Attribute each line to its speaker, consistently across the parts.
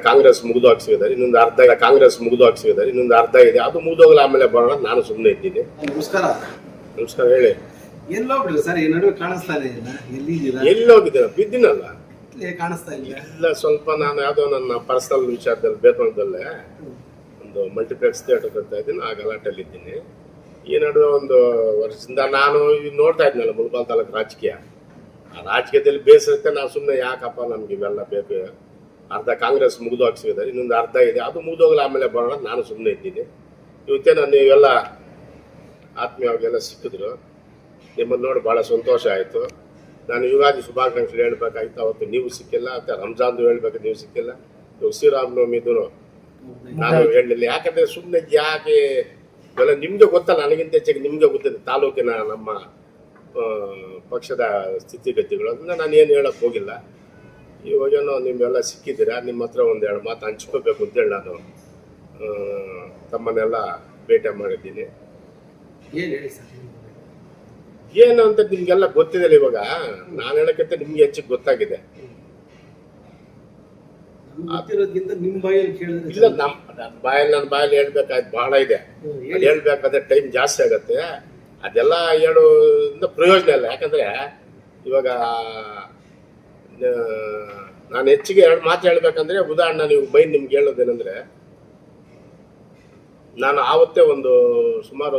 Speaker 1: ಕಾಂಗ್ರೆಸ್ ಮುಗಿದು ಹಾಕ್ಸಿದ್ದಾರೆ, ಇನ್ನೊಂದು ಅರ್ಧ ಕಾಂಗ್ರೆಸ್ ಮುಗಿದು ಹಾಕ್ಸಿದ್ದಾರೆ, ಇನ್ನೊಂದು ಅರ್ಧ ಇದೆ, ಅದು ಮುಗಿದೋಗಲ ಆಮೇಲೆ ಬರೋಣ. ನಾನು ಸುಮ್ಮನೆ ಇದ್ದೀನಿ.
Speaker 2: ನಮಸ್ಕಾರ.
Speaker 1: ನಮಸ್ಕಾರ. ಹೇಳಿ.
Speaker 2: ಎಲ್ಲೋಗ್ಬಿಡ್ರಿ ಸರ್, ಈ ನಡುವೆ ಕಾಣಿಸ್ತಾ ಇಲ್ಲ, ಎಲ್ಲಿದ್ದೀರಾ?
Speaker 1: ಎಲ್ಲೋಗಿದ್ದೀರ? ಬಿದ್ದಿನಲ್ಲ,
Speaker 2: ಕಾಣಿಸ್ತಾ ಇಲ್ಲ.
Speaker 1: ಇಲ್ಲ, ಸ್ವಲ್ಪ ನಾನು ಯಾವುದೋ ನನ್ನ ಪರ್ಸನಲ್ ವಿಚಾರದಲ್ಲಿ ಬೇತನದಲ್ಲೇ ಒಂದು ಮಲ್ಟಿಪ್ಲೆಕ್ಸ್ ಥಿಯೇಟರ್ ಕಟ್ತಾ ಇದ್ದೀನಿ, ಆ ಗಲಾಟೆಯಲ್ಲಿ ಇದ್ದೀನಿ. ಈ ನಡುವೆ ಒಂದು ವರ್ಷದಿಂದ ನಾನು ನೋಡ್ತಾ ಇದ್ನಲ್ಲ ಮುಳಬಾಲ್ ತಾಲೂಕು ರಾಜಕೀಯ, ಆ ರಾಜಕೀಯದಲ್ಲಿ ಬೇಸರುತ್ತೆ. ನಾವು ಸುಮ್ಮನೆ ಯಾಕಪ್ಪ ನಮ್ಗೆ ಇವೆಲ್ಲ ಬೇಕು, ಅರ್ಧ ಕಾಂಗ್ರೆಸ್ ಮುಗಿದು ಹಾಕ್ಸಿದ್ದಾರೆ, ಇನ್ನೊಂದು ಅರ್ಧ ಇದೆ, ಅದು ಮುಗಿದೋಗಲ ಆಮೇಲೆ ಬರೋಣ. ನಾನು ಸುಮ್ಮನೆ ಇದ್ದೀನಿ. ಇವತ್ತೇನು ನೀವೆಲ್ಲ ಆತ್ಮೀಯವಾಗೆಲ್ಲ ಸಿಕ್ಕಿದ್ರು, ನಿಮ್ಮನ್ನು ನೋಡಿ ಭಾಳ ಸಂತೋಷ ಆಯಿತು. ನಾನು ಯುಗಾದಿ ಶುಭಾಕಾಂಕ್ಷೆ ಹೇಳ್ಬೇಕಾಗಿತ್ತು, ಅವತ್ತು ನೀವು ಸಿಕ್ಕಿಲ್ಲ. ಮತ್ತು ರಂಜಾನ್ದು ಹೇಳ್ಬೇಕು, ನೀವು ಸಿಕ್ಕಿಲ್ಲ. ಇವಾಗ ಶ್ರೀರಾಮನವಮಿದು ನಾನು ಹೇಳಲಿಲ್ಲ, ಯಾಕಂದರೆ ಸುಮ್ಮನೆ ಯಾಕೆ ಇವೆಲ್ಲ ನಿಮಗೆ ಗೊತ್ತಲ್ಲ, ನನಗಿಂತ ಹೆಚ್ಚಾಗಿ ನಿಮಗೆ ಗೊತ್ತಿದೆ ತಾಲೂಕಿನ ನಮ್ಮ ಪಕ್ಷದ ಸ್ಥಿತಿಗತಿಗಳು. ಅದನ್ನ ನಾನು ಏನು ಹೇಳಕ್ಕೆ ಹೋಗಿಲ್ಲ. ಇವಾಗೇನೋ ನಿಮ್ಮೆಲ್ಲ ಸಿಕ್ಕಿದ್ದೀರಾ, ನಿಮ್ಮ ಹತ್ರ ಒಂದೆರಡು ಮಾತು ಹಂಚ್ಕೋಬೇಕು ಅಂತೇಳಿ ನಾನು ತಮ್ಮನ್ನೆಲ್ಲ ಭೇಟಿ ಮಾಡಿದ್ದೀನಿ. ಏನು ಅಂತ ನಿಮ್ಗೆಲ್ಲ ಗೊತ್ತಿದೆ. ಇವಾಗ ನಾನು ಹೇಳಕ್ಕಿಂತ ನಿಮ್ಗೆ ಹೆಚ್ಚಿಗೆ ಗೊತ್ತಾಗಿದೆ. ಇಲ್ಲ, ನನ್ನ ಬಾಯಲ್ಲಿ ಹೇಳ್ಬೇಕಾಯ್ತು ಬಹಳ ಇದೆ. ಹೇಳ್ಬೇಕಾದ್ರೆ ಟೈಮ್ ಜಾಸ್ತಿ ಆಗತ್ತೆ. ಅದೆಲ್ಲ ಹೇಳೋದ್ರಿಂದ ಪ್ರಯೋಜನ ಇಲ್ಲ. ಯಾಕಂದ್ರೆ ಇವಾಗ ನಾನು ಹೆಚ್ಚಿಗೆ ಎರಡು ಮಾತು ಹೇಳ್ಬೇಕಂದ್ರೆ, ಉದಾಹರಣೆ ನೀವು ನಿಮ್ಗೆ ಹೇಳೋದೇನೆಂದ್ರೆ, ನಾನು ಆವತ್ತೇ ಸುಮಾರು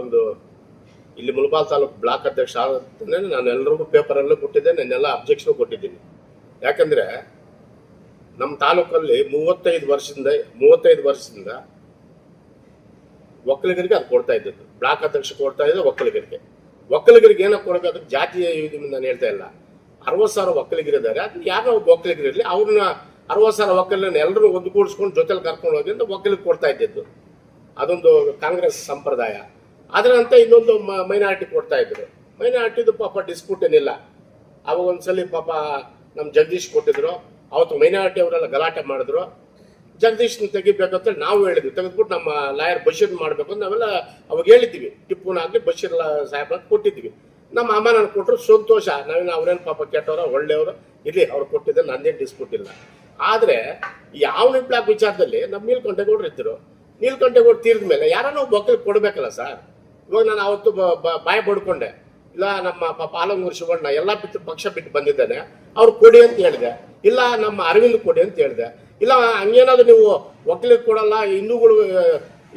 Speaker 1: ಇಲ್ಲಿ ಮುಳಬಾಲ್ ತಾಲೂಕು ಬ್ಲಾಕ್ ಅಧ್ಯಕ್ಷ ಆದ್ರೆ ನಾನು ಎಲ್ಲರಿಗೂ ಪೇಪರಲ್ಲೂ ಕೊಟ್ಟಿದ್ದೆ, ನಾನೆಲ್ಲ ಅಬ್ಜೆಕ್ಷನ್ ಕೊಟ್ಟಿದ್ದೀನಿ. ಯಾಕಂದ್ರೆ ನಮ್ಮ ತಾಲೂಕಲ್ಲಿ 35 ವರ್ಷದಿಂದ ಒಕ್ಕಲಿಗರಿಗೆ ಅದು ಕೊಡ್ತಾ ಇದ್ದದ್ದು. ಬ್ಲಾಕ್ ಅಧ್ಯಕ್ಷ ಕೊಡ್ತಾ ಇದ್ದ ಒಕ್ಕಲಿಗರಿಗೆ ಏನೋ ಕೊಡಬೇಕು, ಜಾತಿಯ ಇದರಿಂದ ನಾನು ಹೇಳ್ತಾ ಇಲ್ಲ. 60,000 ಒಕ್ಕಲಿಗರಿದ್ದಾರೆ, ಅದು ಯಾರೋ ಒಬ್ಬ ಒಕ್ಕಲಿಗರಿರಲಿ, ಅವ್ರನ್ನ 60,000 ಒಕ್ಕಲಿಗರನ್ನ ಎಲ್ಲರೂ ಒಂದುಗೂಡಿಸ್ಕೊಂಡು ಜೊತೆಲಿ ಕರ್ಕೊಂಡು ಹೋಗಿ ಅಂತ ಒಕ್ಕಲಿಗೆ ಕೊಡ್ತಾ ಇದ್ದಿದ್ದು. ಅದೊಂದು ಕಾಂಗ್ರೆಸ್ ಸಂಪ್ರದಾಯ. ಅದರಂತೆ ಇನ್ನೊಂದು ಮೈನಾರಿಟಿ ಕೊಡ್ತಾ ಇದ್ರು. ಮೈನಾರಿಟಿದು ಪಾಪ ಡಿಸ್ಪ್ಯೂಟ್ ಏನಿಲ್ಲ. ಅವಾಗ ಒಂದ್ಸಲಿ ಪಾಪ ನಮ್ಮ ಜಗದೀಶ್ ಕೊಟ್ಟಿದ್ರು, ಅವತ್ತು ಮೈನಾರಿಟಿ ಅವರೆಲ್ಲ ಗಲಾಟೆ ಮಾಡಿದ್ರು. ಜಗದೀಶ್ನ ತೆಗಿಬೇಕಂತ ನಾವು ಹೇಳಿದ್ವಿ, ತೆಗೆದ್ಬಿಟ್ಟು ನಮ್ಮ ಲಾಯರ್ ಬಶೀರ್ ಮಾಡಬೇಕು ಅಂತ ನಾವೆಲ್ಲ ಅವಾಗ ಹೇಳಿದ್ವಿ. ಟಿಪ್ಪುನಾಗಲಿ ಬಶೀರ್ ಸಾಹೇಬ್ ಕೊಟ್ಟಿದ್ವಿ. ನಮ್ಮ ಅಮ್ಮ ನಾನು ಕೊಟ್ಟರು ಸಂತೋಷ. ಅವ್ರೇನು ಪಾಪ ಕೆಟ್ಟವರು ಒಳ್ಳೆಯವರು ಇರಲಿ, ಅವ್ರು ಕೊಟ್ಟಿದ್ದೆ, ನಂದೇನು ಡಿಸ್ಪ್ಯೂಟ್ ಇಲ್ಲ. ಆದರೆ ಯಾವ ಬ್ಲಾಕ್ ವಿಚಾರದಲ್ಲಿ ನಮ್ಮ ನೀಲಕಂಠೇಗೌಡರು ಇದ್ದರು. ನೀಲಕಂಠೇಗೌಡರು ತೀರಿದ ಮೇಲೆ ಯಾರನ್ನೋ ಒಬ್ಬ ಒಕ್ಕಲಿಗೆ ಕೊಡಬೇಕಲ್ಲ ಸರ್. ಇವಾಗ ನಾನು ಅವತ್ತು ಬಾಯಿ ಬಡ್ಕೊಂಡೆ, ಇಲ್ಲ ನಮ್ಮ ಪಾಪ ಆಲಂಗೂರು ಶಿವಣ್ಣ ಎಲ್ಲ ಪಕ್ಷ ಬಿಟ್ಟು ಬಂದಿದ್ದಾನೆ, ಅವ್ರು ಕೊಡಿ ಅಂತ ಹೇಳಿದೆ. ಇಲ್ಲ ನಮ್ಮ ಅರವಿಂದ್ ಕೊಡಿ ಅಂತ ಹೇಳಿದೆ. ಇಲ್ಲ ಹಂಗೇನಾದ್ರು ನೀವು ಒಕ್ಕಲಿಗೆ ಕೊಡಲ್ಲ, ಹಿಂದೂಗಳು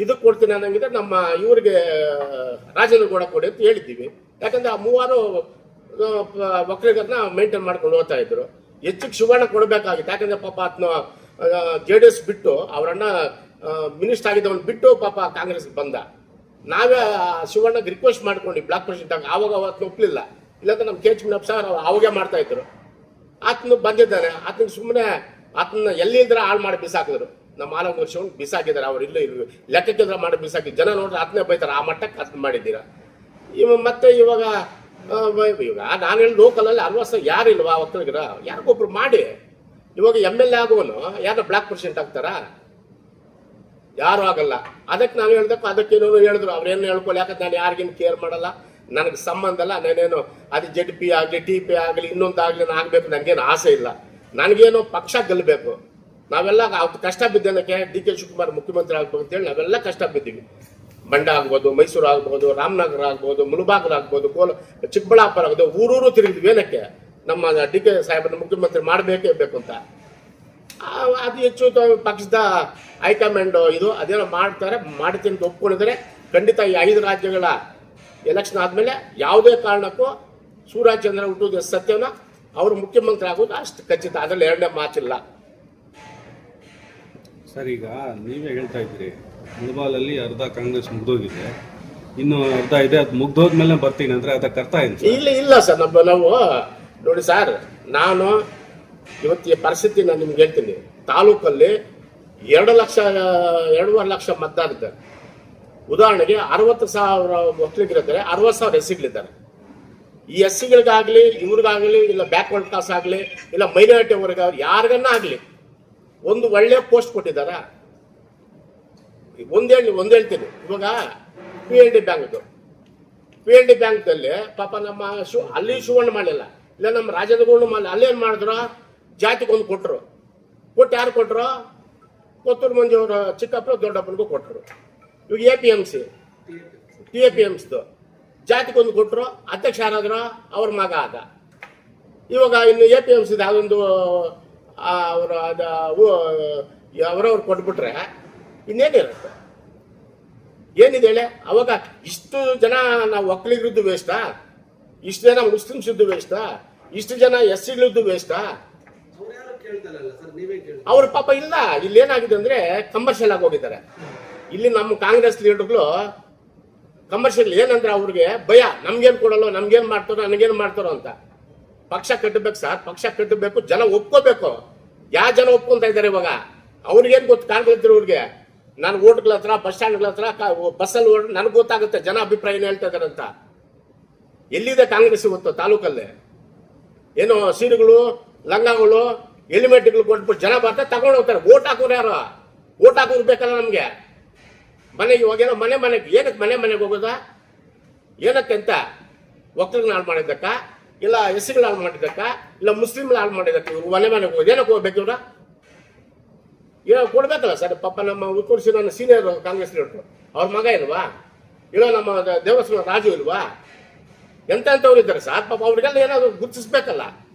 Speaker 1: ಇದಕ್ಕೆ ಕೊಡ್ತೀನಿ ಅನ್ನಂಗಿದ್ರೆ ನಮ್ಮ ಇವ್ರಿಗೆ ರಾಜೇಂದ್ರ ಗೌಡ ಕೊಡಿ ಅಂತ ಹೇಳಿದ್ದೀವಿ. ಯಾಕಂದ್ರೆ ಆ 3 ಒಕ್ಕಲಿಗರನ್ನ ಮೇಂಟೈನ್ ಮಾಡ್ಕೊಂಡು ಹೋಗ್ತಾ ಇದ್ರು. ಹೆಚ್ಚಿಗೆ ಶಿವಣ್ಣ ಕೊಡಬೇಕಾಗಿತ್ತು. ಯಾಕಂದ್ರೆ ಪಾಪ ಅದನ್ನ JDS ಬಿಟ್ಟು ಅವರನ್ನ ಮಿನಿಸ್ಟರ್ ಆಗಿದ್ದವನು ಬಿಟ್ಟು ಪಾಪ ಕಾಂಗ್ರೆಸ್ಗೆ ಬಂದ. ನಾವೇ ಶಿವಣ್ಣಗೆ ರಿಕ್ವೆಸ್ಟ್ ಮಾಡ್ಕೊಂಡು ಬ್ಲಾಕ್ ಪ್ರೆಸಿಡೆಂಟ್ ಆಗ ಆವಾಗ ಅವತ್ತು ಒಪ್ಪಲಿಲ್ಲ. ಇಲ್ಲಾಂದ್ರೆ ನಮ್ಮ KH ಮುನಿಯಪ್ಪ ಸರ್ ಅವಾಗೇ ಮಾಡ್ತಾ ಇದ್ರು. ಆತನು ಬಂದಿದ್ದಾನೆ, ಆತನಿಗೆ ಸುಮ್ಮನೆ ಆತನ ಎಲ್ಲಿದ್ರೆ ಹಾಳು ಮಾಡಿ ಬಿಸಾಕಿದ್ರು. ನಮ್ಮ ಆಲಂಗೂರು ಶಿವಣ್ಣ ಬಿಸಾಕಿದ್ದಾರೆ. ಅವ್ರು ಇಲ್ಲ ಲೆಕ್ಕಕ್ಕಿದ್ರೆ ಮಾಡಿ ಬಿಸಾಕಿ ಜನ ನೋಡ್ರೆ ಆತನೇ ಬೈತಾರೆ. ಆ ಮಟ್ಟಕ್ಕೆ ಆತನ ಮಾಡಿದ್ದೀರಾ. ಮತ್ತೆ ಇವಾಗ ನಾನು ಹೇಳಿ ಲೋಕಲಲ್ಲಿ 60 ಯಾರು ಇಲ್ವಾ ಒಕ್ಕಲಿಗರ, ಯಾರಿಗೊಬ್ರು ಮಾಡಿ. ಇವಾಗ MLA ಆಗುವನು ಯಾರೋ ಬ್ಲಾಕ್ ಪ್ರೆಸಿಡೆಂಟ್ ಆಗ್ತಾರಾ? ಯಾರು ಆಗಲ್ಲ. ಅದಕ್ಕೆ ನಾನು ಹೇಳ್ದಕ್ಕೂ ಅದಕ್ಕೇನೋ ಹೇಳಿದ್ರು. ಅವ್ರೇನು ಹೇಳ್ಕೊಳ್ಳಿ, ಯಾಕಂದ್ರೆ ನಾನು ಯಾರಿಗೇನು ಕೇರ್ ಮಾಡಲ್ಲ, ನನಗೆ ಸಂಬಂಧ ಇಲ್ಲ. ನಾನೇನು ಅದು ZP ಆಗಲಿ TP ಆಗಲಿ ಇನ್ನೊಂದಾಗಲಿ ನಾನು ಆಗಬೇಕು ನನಗೇನು ಆಸೆ ಇಲ್ಲ. ನನಗೇನು ಪಕ್ಷ ಗೆಲ್ಲಬೇಕು. ನಾವೆಲ್ಲ ಅವತ್ತು ಕಷ್ಟ ಬಿದ್ದೇನಕ್ಕೆ DK ಶಿವಕುಮಾರ್ ಮುಖ್ಯಮಂತ್ರಿ ಆಗ್ಬೋದು ಅಂತೇಳಿ ನಾವೆಲ್ಲ ಕಷ್ಟ ಬಿದ್ದೀವಿ. ಮಂಡ್ಯ ಆಗ್ಬೋದು, ಮೈಸೂರು ಆಗ್ಬೋದು, ರಾಮನಗರ ಆಗ್ಬೋದು, ಮುಳಬಾಗಿಲು ಆಗ್ಬೋದು, ಚಿಕ್ಕಬಳ್ಳಾಪುರ ಆಗ್ಬೋದು, ಊರೂರು ತಿರುಗಿದ್ವಿ. ಏನಕ್ಕೆ? ನಮ್ಮ DK ಸಾಹೇಬರನ್ನ ಮುಖ್ಯಮಂತ್ರಿ ಮಾಡಬೇಕೇ ಬೇಕು ಅಂತ. ಅದು ಹೆಚ್ಚು ಪಕ್ಷದ ಹೈಕಮಾಂಡ್ ಇದು ಅದೇನೋ ಮಾಡ್ತೀನಿ ಅಂತ ಒಪ್ಕೊಂಡಿದ್ದಾರೆ. ಖಂಡಿತ ಈ 5 ರಾಜ್ಯಗಳ ಎಲೆಕ್ಷನ್ ಆದಮೇಲೆ ಯಾವುದೇ ಕಾರಣಕ್ಕೂ ಸೂರ್ಯಚಂದ್ರ ಹುಟ್ಟುವುದು ಸತ್ಯವನ್ನ ಅವರು ಮುಖ್ಯಮಂತ್ರಿ ಆಗೋದು ಅಷ್ಟು ಖಚಿತ. ಅದರಲ್ಲಿ ಎರಡನೇ ಮಾತಿಲ್ಲ
Speaker 3: ಸರ್. ಈಗ ನೀವೇ ಹೇಳ್ತಾ ಇದ್ರಿ ಮುಳಬಾಲಲ್ಲಿ ಅರ್ಧ ಕಾಂಗ್ರೆಸ್ ಮುಗ್ದೋಗಿದೆ, ಇನ್ನು ಅರ್ಧ ಇದೆ, ಅದು ಮುಗ್ದೋದ್ಮೇಲೆ ಬರ್ತೀನಿ ಅಂದ್ರೆ ಅದಕ್ಕೆ ಅರ್ಥ ಏನು?
Speaker 1: ಇಲ್ಲ ಸರ್, ನಾವು ನೋಡಿ ಸರ್, ನಾನು ಇವತ್ತು ಪರಿಸ್ಥಿತಿ ನಾನು ನಿಮ್ಗೆ ಹೇಳ್ತೀನಿ. ತಾಲೂಕಲ್ಲಿ 2.5 ಲಕ್ಷ ಮತದಾರರಿದ್ದಾರೆ. ಉದಾಹರಣೆಗೆ 60,000 ಒಕ್ಕಲಿಗರಿದ್ದಾರೆ, 60,000 ಎಸ್ಸಿಗಳಿದ್ದಾರೆ. ಈ ಎಸ್ಸಿಗಳಿಗಾಗಲಿ ಇವ್ರಿಗಾಗಲಿ ಇಲ್ಲ ಬ್ಯಾಕ್ವರ್ಡ್ ಕ್ಲಾಸ್ ಆಗಲಿ ಇಲ್ಲ ಮೈನಾರಿಟಿ ಅವ್ರಿಗಾಗಲಿ ಯಾರಿಗನ್ನ ಆಗಲಿ ಒಂದು ಒಳ್ಳೆ ಪೋಸ್ಟ್ ಕೊಟ್ಟಿದ್ದಾರ? ಒಂದು ಹೇಳ್ತೀನಿ. ಇವಾಗ PLD ಬ್ಯಾಂಕ್ದಲ್ಲಿ ಪಾಪ ನಮ್ಮ ಅಲ್ಲಿ ಶಿವಣ್ಣ ಮಾಡಲಿಲ್ಲ, ಇಲ್ಲ ನಮ್ಮ ರಾಜೇಂದ್ರ ಗೌಡ ಮಾಡಲಿಲ್ಲ. ಅಲ್ಲೇನು ಮಾಡಿದ್ರು? ಜಾತಿಗೆ ಒಂದು ಕೊಟ್ಟರು. ಯಾರು ಕೊಟ್ಟರು? ಕೊತ್ತೂರು ಮಂಜು ಅವರ ಚಿಕ್ಕಪ್ಪ ದೊಡ್ಡಪ್ಪನಿಗೂ ಕೊಟ್ಟರು. ಇವಾಗ APMC TAPMCದು ಜಾತಿಗೊಂದು ಕೊಟ್ಟರು, ಅಧ್ಯಕ್ಷ ಯಾರಾದ್ರು ಅವ್ರ ಮಗ ಆದ. ಇವಾಗ ಇನ್ನು APMC ಅದೊಂದು ಅವರು ಅವರವ್ರು ಕೊಟ್ಬಿಟ್ರೆ ಇನ್ನೇನಿರುತ್ತೆ? ಏನಿದೆ ಹೇಳಿ? ಅವಾಗ ಇಷ್ಟು ಜನ ನಾವು ಒಕ್ಕಲಿಗರದ್ದು ವೇಸ್ಟಾ? ಇಷ್ಟು ಜನ ಮುಸ್ಲಿಮ್ಸ್ ಇದ್ದು ವೇಸ್ಟಾ? ಇಷ್ಟು ಜನ SCಗಳದ್ದು ವೇಸ್ಟಾ? ಅವ್ರ ಪಾಪ ಇಲ್ಲ. ಇಲ್ಲಿ ಏನಾಗಿದೆ ಅಂದ್ರೆ ಕಮರ್ಷಿಯಲ್ ಆಗಿ ಹೋಗಿದ್ದಾರೆ. ಇಲ್ಲಿ ನಮ್ಮ ಕಾಂಗ್ರೆಸ್ ಲೀಡರ್ಗಳು ಕಮರ್ಷಿಯಲ್ ಏನಂದ್ರೆ ಅವ್ರಿಗೆ ಭಯ, ನಮ್ಗೇನ್ ಕೊಡಲ್ಲ, ನಮ್ಗೇನ್ ಮಾಡ್ತಾರೋ, ನನಗೇನ್ ಮಾಡ್ತಾರೋ ಅಂತ. ಪಕ್ಷ ಕಟ್ಟಬೇಕು ಸರ್, ಪಕ್ಷ ಕಟ್ಟಬೇಕು, ಜನ ಒಪ್ಕೋಬೇಕು. ಯಾವ ಜನ ಒಪ್ಕೊಂತ ಇದ್ದಾರೆ ಇವಾಗ? ಅವ್ರಿಗೇನ್ ಗೊತ್ತು? ಕಾರ್ಯಕರ್ತರವ್ರಿಗೆ ನಾನು ಓಟ್ಗಳ ಹತ್ರ, ಬಸ್ ಸ್ಟ್ಯಾಂಡ್ಗಳ ಹತ್ರ ಬಸ್ಸಲ್ಲಿ ಓಡ್ ನನಗೆ ಗೊತ್ತಾಗುತ್ತೆ ಜನ ಅಭಿಪ್ರಾಯ ಏನ್ ಹೇಳ್ತಾ ಇದಾರೆ ಅಂತ. ಎಲ್ಲಿದೆ ಕಾಂಗ್ರೆಸ್ ಇವತ್ತು ತಾಲೂಕಲ್ಲಿ? ಏನೋ ಸೀರೆಗಳು, ಲಂಗಗಳು, ಹೆಲ್ಮೆಟ್ಗಳು ಕೊಟ್ಬಿಟ್ಟು ಜನ ಬರ್ತಾರೆ, ತಗೊಂಡು ಹೋಗ್ತಾರೆ. ಓಟ್ ಹಾಕೋರು ಯಾರು? ಓಟ್ ಹಾಕೋರು ಬೇಕಲ್ಲ ನಮ್ಗೆ. ಮನೆಗೆ ಇವಾಗೇನೋ ಮನೆಗೆ ಏನಕ್ಕೆ ಮನೆಗೆ ಹೋಗೋದಾ? ಏನಕ್ಕೆ ಅಂತ? ಒಕ್ಕಲಿಗನ ಹಾಳು ಮಾಡಿದ್ದಕ್ಕ, ಇಲ್ಲ SCಗಳು ಹಾಳು ಮಾಡಿದ್ದಕ್ಕ, ಇಲ್ಲ ಮುಸ್ಲಿಮ್ಗಳು ಹಾಳು ಮಾಡಿದ್ದಕ್ಕ? ಇವ್ರು ಮನೆಗೆ ಹೋಗೋದು ಏನಕ್ಕೆ ಹೋಗ್ಬೇಕು? ಇವ್ರ ಏನೋ ಕೊಡ್ಬೇಕಲ್ಲ ಸರ್. ಪಾಪ ನಮ್ಮ ಉತ್ಕರ್ಷಿ ನನ್ನ ಸೀನಿಯರ್ ಕಾಂಗ್ರೆಸ್ ಲೀಡರ್ ಅವ್ರ ಮಗ ಇಲ್ವಾ? ಇಲ್ಲ ನಮ್ಮ ದೇವಸ್ಥಾನ ರಾಜು ಇಲ್ವಾ? ಎಂತೆಂಥವ್ರು ಇದ್ದಾರೆ ಸರ್. ಪಾಪ ಅವ್ರಿಗೆಲ್ಲ ಏನಾದ್ರು ಗುರುತಿಸ್ಬೇಕಲ್ಲ.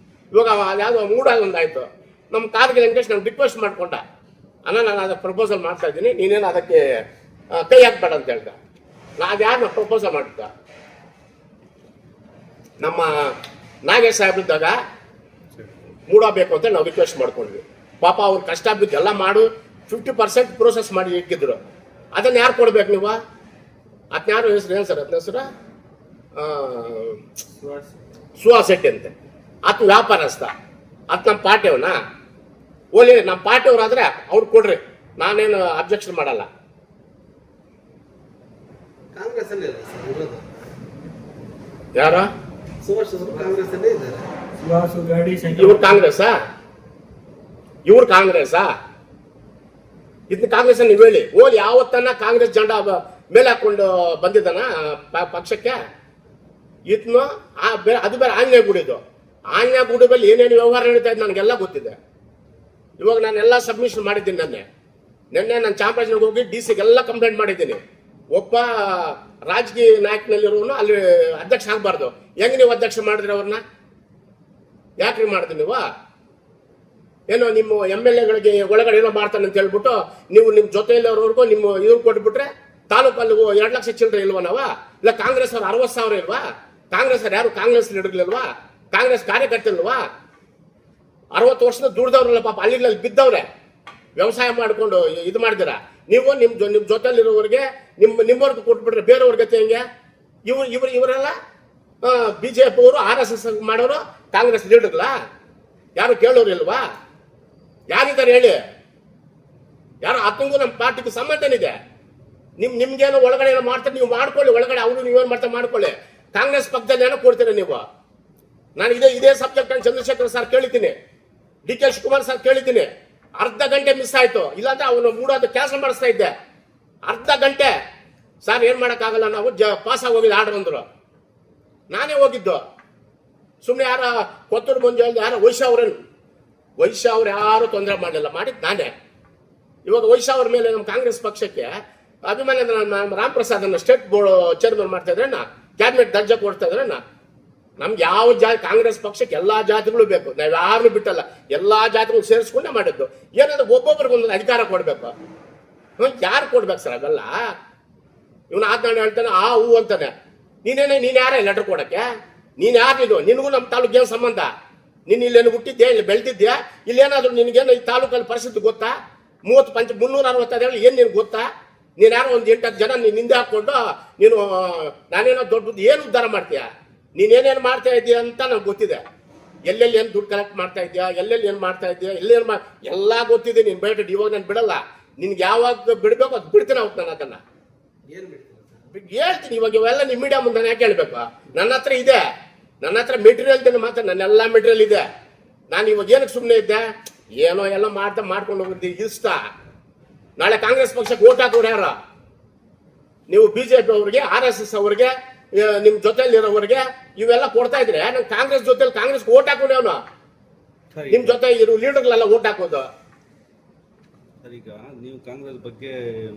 Speaker 1: ಇವಾಗ ಯಾವುದೋ ಮೂಡಾಗೊಂದಾಯ್ತು, ನಮ್ಮ ಕಾರ್ಗಿಲ್ ವೆಂಕಟೇಶ್ ನಮ್ಗೆ ರಿಕ್ವೆಸ್ಟ್ ಮಾಡ್ಕೊಂಡ, ಅಣ್ಣ ನಾನು ಅದಕ್ಕೆ ಪ್ರಪೋಸಲ್ ಮಾಡ್ತಾ ಇದ್ದೀನಿ, ನೀನೇನು ಅದಕ್ಕೆ ಕೈ ಹಾಕ್ಬೇಡ ಅಂತ ಹೇಳ್ದ. ಅದು ಯಾರನ್ನ ಪ್ರಪೋಸಲ್ ಮಾಡಿದ್ದ? ನಮ್ಮ ನಾಗೇಶ್ ಸಾಹೇಬ್ರಿದ್ದಾಗ ಮೂಡಬೇಕು ಅಂತ ನಾವು ರಿಕ್ವೆಸ್ಟ್ ಮಾಡ್ಕೊಂಡ್ವಿ. ಪಾಪ ಅವ್ರು ಕಷ್ಟ ಬಿದ್ದು ಎಲ್ಲ ಮಾಡು 50% ಪ್ರೋಸೆಸ್ ಮಾಡಿ ಇಕ್ಕಿದ್ರು. ಅದನ್ನ ಯಾರು ಕೊಡ್ಬೇಕು ನೀವು? ಅದನ್ನ ಯಾರು ಹೆಸರು ಏನು ಸರ್? ಅದನ್ನ ಹೆಸರು ಸುಹಾಸ್ ಶೆಟ್ಟಿ ಅಂತೆ. ಆತ ವ್ಯಾಪಾರಸ್ಥ, ಅತ್ ನಮ್ಮ ಪಾರ್ಟಿಯವನ ಓಲಿ. ನಮ್ಮ ಪಾರ್ಟಿಯವ್ರಾದ್ರೆ ಅವ್ರು ಕೊಡ್ರಿ, ನಾನೇನು ಅಬ್ಜೆಕ್ಷನ್ ಮಾಡಲ್ಲ.
Speaker 2: ಕಾಂಗ್ರೆಸ್ ಅಲ್ಲಿ
Speaker 1: ಯಾರ
Speaker 2: ಕಾಂಗ್ರೆಸ್ ಅಲ್ಲೇ ಇದ್ದಾರೆ.
Speaker 1: ಇವ್ರು ಕಾಂಗ್ರೆಸ್ಸಾ? ಇದನ್ನ ಕಾಂಗ್ರೆಸ್ ನೀವು ಹೇಳಿ. ಓಲಿ ಯಾವತ್ತನ್ನ ಕಾಂಗ್ರೆಸ್ ಜೆಂಡಾ ಮೇಲೆ ಹಾಕೊಂಡು ಬಂದಿದ್ದಾನ ಪಕ್ಷಕ್ಕೆ? ಇದನ್ನು ಅದು ಬೇರೆ ಆಂಜನೇಯ ಗುಡಿದು. ಆಂಜನೇಯ ಗುಡಿ ಮೇಲೆ ಏನೇನು ವ್ಯವಹಾರ ನಡೀತಾ ಇದೆ ನನಗೆಲ್ಲ ಗೊತ್ತಿದೆ. ಇವಾಗ ನಾನೆಲ್ಲ ಸಬ್ಮಿಷನ್ ಮಾಡಿದ್ದೀನಿ. ನಿನ್ನೆ ನಾನು ಚಾಮರಾಜನಗರ ಹೋಗಿ DC-ಗೆಲ್ಲ ಕಂಪ್ಲೇಂಟ್ ಮಾಡಿದ್ದೀನಿ. ಒಬ್ಬ ರಾಜಕೀಯ ನಾಯಕನಲ್ಲಿರೋನು ಅಲ್ಲಿ ಅಧ್ಯಕ್ಷ ಆಗಬಾರ್ದು. ಹೆಂಗ್ ನೀವು ಅಧ್ಯಕ್ಷ ಮಾಡಿದ್ರಿ ಅವ್ರನ್ನ? ಯಾಕ್ರಿ ಮಾಡಿದ್ರಿ ನೀವು? ಏನೋ ನಿಮ್ಮ MLA-ಗಳಿಗೆ ಒಳಗಡೆ ಏನೋ ಮಾಡ್ತಾನೆ ಅಂತ ಹೇಳ್ಬಿಟ್ಟು ನೀವು ನಿಮ್ಮ ಜೊತೆಯಲ್ಲಿರೋರ್ಗೂ ನಿಮ್ಮ ಇವ್ರು ಕೊಟ್ಬಿಟ್ರೆ ತಾಲೂಕಲ್ಲಿ 2 ಲಕ್ಷ ಚಿಲ್ಲರೆ ಇಲ್ವಾ? ನಾವ ಇಲ್ಲ ಕಾಂಗ್ರೆಸ್ ಅವ್ರು 60,000 ಇಲ್ವಾ? ಕಾಂಗ್ರೆಸ್ ಅವ್ರು ಯಾರು ಕಾಂಗ್ರೆಸ್ ಲೀಡರ್ಗಳಿಲ್ವಾ? ಕಾಂಗ್ರೆಸ್ ಕಾರ್ಯಕರ್ತಲ್ವಾ? 60 ವರ್ಷದ ದುಡ್ದವ್ರಲ್ಲ ಪಾಪ, ಹಳ್ಳಿಗಳಲ್ಲಿ ಬಿದ್ದವ್ರೆ, ವ್ಯವಸಾಯ ಮಾಡ್ಕೊಂಡು ಇದು ಮಾಡಿದಿರ. ನೀವು ನಿಮ್ಮ ಜೊತೆಲಿರೋರಿಗೆ ನಿಮ್ಮವ್ರಿಗೆ ಕೊಟ್ಬಿಟ್ರೆ ಬೇರೆಯವ್ರ ಗತಿ ಹೆಂಗೆ? ಇವರೆಲ್ಲ BJP ಅವರು RSS ಮಾಡೋರು ಕಾಂಗ್ರೆಸ್ ಲೀಡರ್ಗಳ? ಯಾರು ಕೇಳೋರು ಇಲ್ವಾ? ಯಾರಿದ್ದಾರೆ ಹೇಳಿ? ಯಾರು? ಹತ್ತಂಗೂ ನಮ್ಮ ಪಾರ್ಟಿಗೆ ಸಂಬಂಧನಿದೆ. ನಿಮ್ಗೇನೋ ಒಳಗಡೆ ಏನೋ ಮಾಡ್ತಾರೆ, ನೀವು ಮಾಡ್ಕೊಳ್ಳಿ ಒಳಗಡೆ. ಅವರು ನೀವೇನು ಮಾಡ್ತಾರೆ ಮಾಡ್ಕೊಳ್ಳಿ. ಕಾಂಗ್ರೆಸ್ ಪಕ್ಷದಲ್ಲಿ ಏನೋ ಕೊಡ್ತೀರ ನೀವು? ನಾನು ಇದೇ ಸಬ್ಜೆಕ್ಟ್ ನಾನು ಚಂದ್ರಶೇಖರ್ ಸರ್ ಕೇಳಿದ್ದೀನಿ, DK ಶಿವಕುಮಾರ್ ಸರ್ ಕೇಳಿದ್ದೀನಿ. ಅರ್ಧ ಗಂಟೆ ಮಿಸ್ ಆಯ್ತು, ಇಲ್ಲಾಂದ್ರೆ ಅವನು ಮೂಡೋದು ಕೆಲಸ ಮಾಡಿಸ್ತಾ ಇದ್ದೆ. ಅರ್ಧ ಗಂಟೆ ಸರ್ ಏನ್ ಮಾಡಕ್ಕಾಗಲ್ಲ, ನಾವು ಪಾಸ್ ಆಗಿ ಹೋಗಿದ್ದು ಆರ್ಡರ್ ಅಂದ್ರು. ನಾನೇ ಹೋಗಿದ್ದು. ಸುಮ್ಮನೆ ಯಾರ ಕೊತ್ತೂರು ಮಂಜು ಯಾರ ವೈಶ್ಯ ಅವ್ರು ಯಾರು ತೊಂದರೆ ಮಾಡಲಿಲ್ಲ, ಮಾಡಿದ್ದು ನಾನೇ. ಇವಾಗ ವೈಶ್ಯ ಅವ್ರ ಮೇಲೆ ನಮ್ಮ ಕಾಂಗ್ರೆಸ್ ಪಕ್ಷಕ್ಕೆ ಅಭಿಮಾನಿ ರಾಮ್ ಪ್ರಸಾದ್ ಅನ್ನ ಸ್ಟೇಟ್ ಬೋರ್ಡ್ ಚೇರ್ಮನ್ ಮಾಡ್ತಾ ಇದ್ರೆ, ಕ್ಯಾಬಿನೆಟ್ ದರ್ಜೆ ಕೊಡ್ತಾ ಇದ್ರೆ, ನಮ್ಗೆ ಯಾವ ಕಾಂಗ್ರೆಸ್ ಪಕ್ಷಕ್ಕೆ ಎಲ್ಲಾ ಜಾತಿಗಳು ಬೇಕು. ನಾವ್ ಯಾರನ್ನು ಬಿಟ್ಟಲ್ಲ, ಎಲ್ಲಾ ಜಾತಿಗಳು ಸೇರಿಸ್ಕೊಂಡೇ ಮಾಡಿದ್ದು. ಏನಾದ್ರು ಒಬ್ಬೊಬ್ಬರಿಗೊಂದು ಅಧಿಕಾರ ಕೊಡ್ಬೇಕು. ಯಾರು ಕೊಡ್ಬೇಕು ಸರ್ ಅವೆಲ್ಲ? ಇವನು ಆದ್ನಾಡು ಹೇಳ್ತಾನೆ ಆ ಹೂ ಅಂತಾನೆ. ನೀನ್ ಯಾರ ಲೆಟರ್ ಕೊಡಕ್ಕೆ? ನೀನ್ ಯಾರಿದು? ನಿನಗೂ ನಮ್ಮ ತಾಲೂಕು ಏನು ಸಂಬಂಧ? ನೀನ್ ಇಲ್ಲೇನು ಹುಟ್ಟಿದ್ಯಾ, ಇಲ್ಲಿ ಬೆಳೆದಿದ್ಯಾ? ಇಲ್ಲೇನಾದ್ರು ನಿನಗೇನು ಈ ತಾಲೂಕಲ್ಲಿ ಪರಿಸ್ಥಿತಿ ಗೊತ್ತಾ? 360 ಏನ್ ನಿನ್ಗೆ ಗೊತ್ತಾ? ನೀನ್ ಯಾರೋ ಒಂದು 8-10 ಜನ ನೀನ್ ನಿಂದೆ ಹಾಕೊಂಡು ನೀನು ನಾನೇನೋ ದೊಡ್ಡದು ಏನು ಉದ್ಧಾರ ಮಾಡ್ತೀಯ? ನೀನೇನೇನು ಮಾಡ್ತಾ ಇದೀಯ ಅಂತ ನಂಗೆ ಗೊತ್ತಿದೆ. ಎಲ್ಲೆಲ್ಲಿ ಏನು ದುಡ್ಡು ಕಲೆಕ್ಟ್ ಮಾಡ್ತಾ ಇದೆಯಾ, ಎಲ್ಲೆಲ್ಲಿ ಏನು ಮಾಡ್ತಾ ಇದೆಯಾ, ಎಲ್ಲ ಗೊತ್ತಿದೆ. ನೀನ್ ಬೇಡ, ಇವಾಗ ನಾನು ಬಿಡಲ್ಲ. ನಿನ್ಗೆ ಯಾವಾಗ ಬಿಡ್ಬೇಕು ಅದು ಬಿಡ್ತೀನಿ. ಅವತ್ತು ನಾನು ಅದನ್ನ ಹೇಳ್ತೀನಿ. ಇವಾಗ ಇವೆಲ್ಲ ನಿಮ್ಮ ಮೀಡಿಯಾ ಮುಂದೆ ಯಾಕೆ ಹೇಳ್ಬೇಕು? ನನ್ನ ಹತ್ರ ಇದೆ, ನನ್ನ ಹತ್ರ ಮೆಟೀರಿಯಲ್ ಮಾತ್ರ, ನನ್ನೆಲ್ಲ ಮೆಟೀರಿಯಲ್ ಇದೆ. ನಾನು ಇವಾಗ ಏನಕ್ಕೆ ಸುಮ್ಮನೆ ಇದ್ದೆ? ಏನೋ ಎಲ್ಲ ಮಾಡ್ಕೊಂಡು ಹೋಗಿದ್ದೆ ಇಷ್ಟ. ನಾಳೆ ಕಾಂಗ್ರೆಸ್ ಪಕ್ಷಕ್ಕೆ ಓಟ್ ಹಾಕೋರು ಯಾರ? ನೀವು BJP ಅವ್ರಿಗೆ, RSS ಅವ್ರಿಗೆ, ನಿಮ್ ಜೊತೆಲಿರೋರಿಗೆ ಇವೆಲ್ಲ ಕೊಡ್ತಾ ಇದ್ರೆ, ನನ್ ಕಾಂಗ್ರೆಸ್ ಜೊತೆ ಕಾಂಗ್ರೆಸ್ ಓಟ್ ಹಾಕೋಣ ಅವನು. ನಿಮ್ ಜೊತೆ ಇರೋ ಲೀಡರ್ಗಳೆಲ್ಲ ಓಟ್ ಹಾಕೋದು.
Speaker 3: ಸರ್, ಈಗ ನೀವು ಕಾಂಗ್ರೆಸ್ ಬಗ್ಗೆ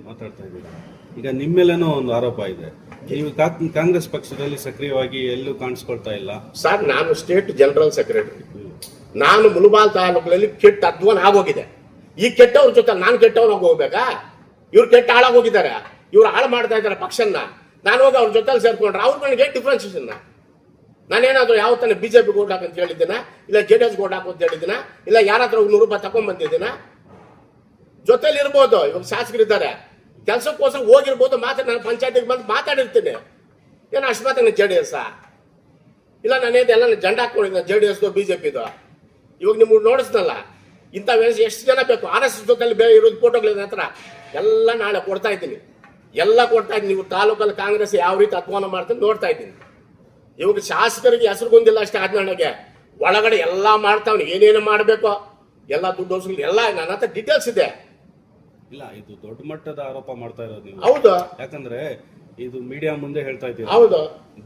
Speaker 3: ಮಾತಾಡ್ತಾ ಇದ್ದೀರಾ. ಈಗ ನಿಮ್ಮ ಮೇಲೇನೋ ಒಂದು ಆರೋಪ ಇದೆ, ನೀವು ಕಾಂಗ್ರೆಸ್ ಪಕ್ಷದಲ್ಲಿ ಸಕ್ರಿಯವಾಗಿ ಎಲ್ಲೂ ಕಾಣಿಸ್ಕೊಳ್ತಾ ಇಲ್ಲ.
Speaker 1: ಸರ್, ನಾನು ಸ್ಟೇಟ್ ಜನರಲ್ ಸೆಕ್ರೆಟರಿ. ನಾನು ಮುಳಬಾಲ್ ತಾಲೂಕಿನಲ್ಲಿ ಕೆಟ್ಟ ಅಧ್ವಾನ ಆಗೋಗಿದೆ. ಈ ಕೆಟ್ಟವ್ರ ಜೊತೆ ನಾನು ಕೆಟ್ಟವನಾಗಿ ಹೋಗ್ಬೇಕಾ? ಇವ್ರು ಕೆಟ್ಟ ಹಾಳಾಗೋಗಿದ್ದಾರೆ, ಇವ್ರು ಹಾಳು ಮಾಡ್ತಾ ಇದ್ದಾರೆ ಪಕ್ಷನ. ನಾನು ಹೋಗಿ ಅವ್ರ ಜೊತೆಲಿ ಸೇರ್ಕೊಂಡ್ರೆ ಅವ್ರ ನನಗೆ ಡಿಫ್ರೆನ್ಸಿಯೇಷನ್. ನಾನೇನಾದ್ರು ಯಾವ ತಾನೆ ಬಿಜೆಪಿ ಓಟ್ ಹಾಕಂತ ಹೇಳಿದ್ದೀನ, ಇಲ್ಲ JDS ಓಟ್ ಹಾಕು ಅಂತ ಹೇಳಿದ್ದೀನ, ಇಲ್ಲ ಯಾರ ಹತ್ರ 100 ರೂಪಾಯಿ ತಗೊಂಡ್ ಬಂದಿದ್ದೀನ? ಜೊತೆಲಿ ಇರ್ಬೋದು, ಇವಾಗ ಶಾಸಕರಿದ್ದಾರೆ, ಕೆಲಸಕ್ಕೋಸ್ಕರ ಹೋಗಿರ್ಬೋದು, ನಾನು ಪಂಚಾಯತಿಗೆ ಬಂದು ಮಾತಾಡಿರ್ತೀನಿ. ಏನು ಅಷ್ಟು ಮಾತ್ರ JDS ಇಲ್ಲ, ನಾನೇದೆಲ್ಲ ಜಂಡ ಹಾಕೊಂಡಿದ್ದೆ JDS BJPದು. ಇವಾಗ ನಿಮ್ಗೆ ನೋಡಿಸ್ನಲ್ಲ, ಇಂಥ ಎಷ್ಟು ಜನ ಬೇಕು RSS ಜೊತೆಲಿ ಇರೋದು ಫೋಟೋಗಳಿದೆ ಹತ್ರ ಎಲ್ಲ ನಾಳೆ ಕೊಡ್ತಾ ಇದ್ದೀನಿ, ಎಲ್ಲ ಕೊಡ್ತಾ ಇದ್ದೀನಿ. ನೀವು ತಾಲೂಕಲ್ಲಿ ಕಾಂಗ್ರೆಸ್ ಯಾವ ರೀತಿ ಅಧ್ವಾನ ಮಾಡ್ತೀನಿ ನೋಡ್ತಾ ಇದ್ದೀನಿ. ಇವಾಗ ಶಾಸಕರಿಗೆ ಹೆಸರು ಬಂದಿಲ್ಲ ಅಷ್ಟೇ, ಆದ್ಮೇಲೆ ಒಳಗಡೆ ಎಲ್ಲ ಮಾಡ್ತಾವ್ನಿ, ಏನೇನು ಮಾಡಬೇಕು ಎಲ್ಲ ದುಡ್ಡು ವಸೂಲಿ ಎಲ್ಲ ನನ್ನ ಹತ್ರ ಡೀಟೇಲ್ಸ್ ಇದೆ.
Speaker 3: ಇಲ್ಲ, ಇದು ದೊಡ್ಡ ಮಟ್ಟದ ಆರೋಪ ಮಾಡ್ತಾ ಇರೋದು ನೀವು.
Speaker 1: ಹೌದು,
Speaker 3: ಯಾಕಂದ್ರೆ ಇದು ಮೀಡಿಯಾ ಮುಂದೆ ಹೇಳ್ತಾ ಇದ್ದೀವಿ.
Speaker 1: ಹೌದು,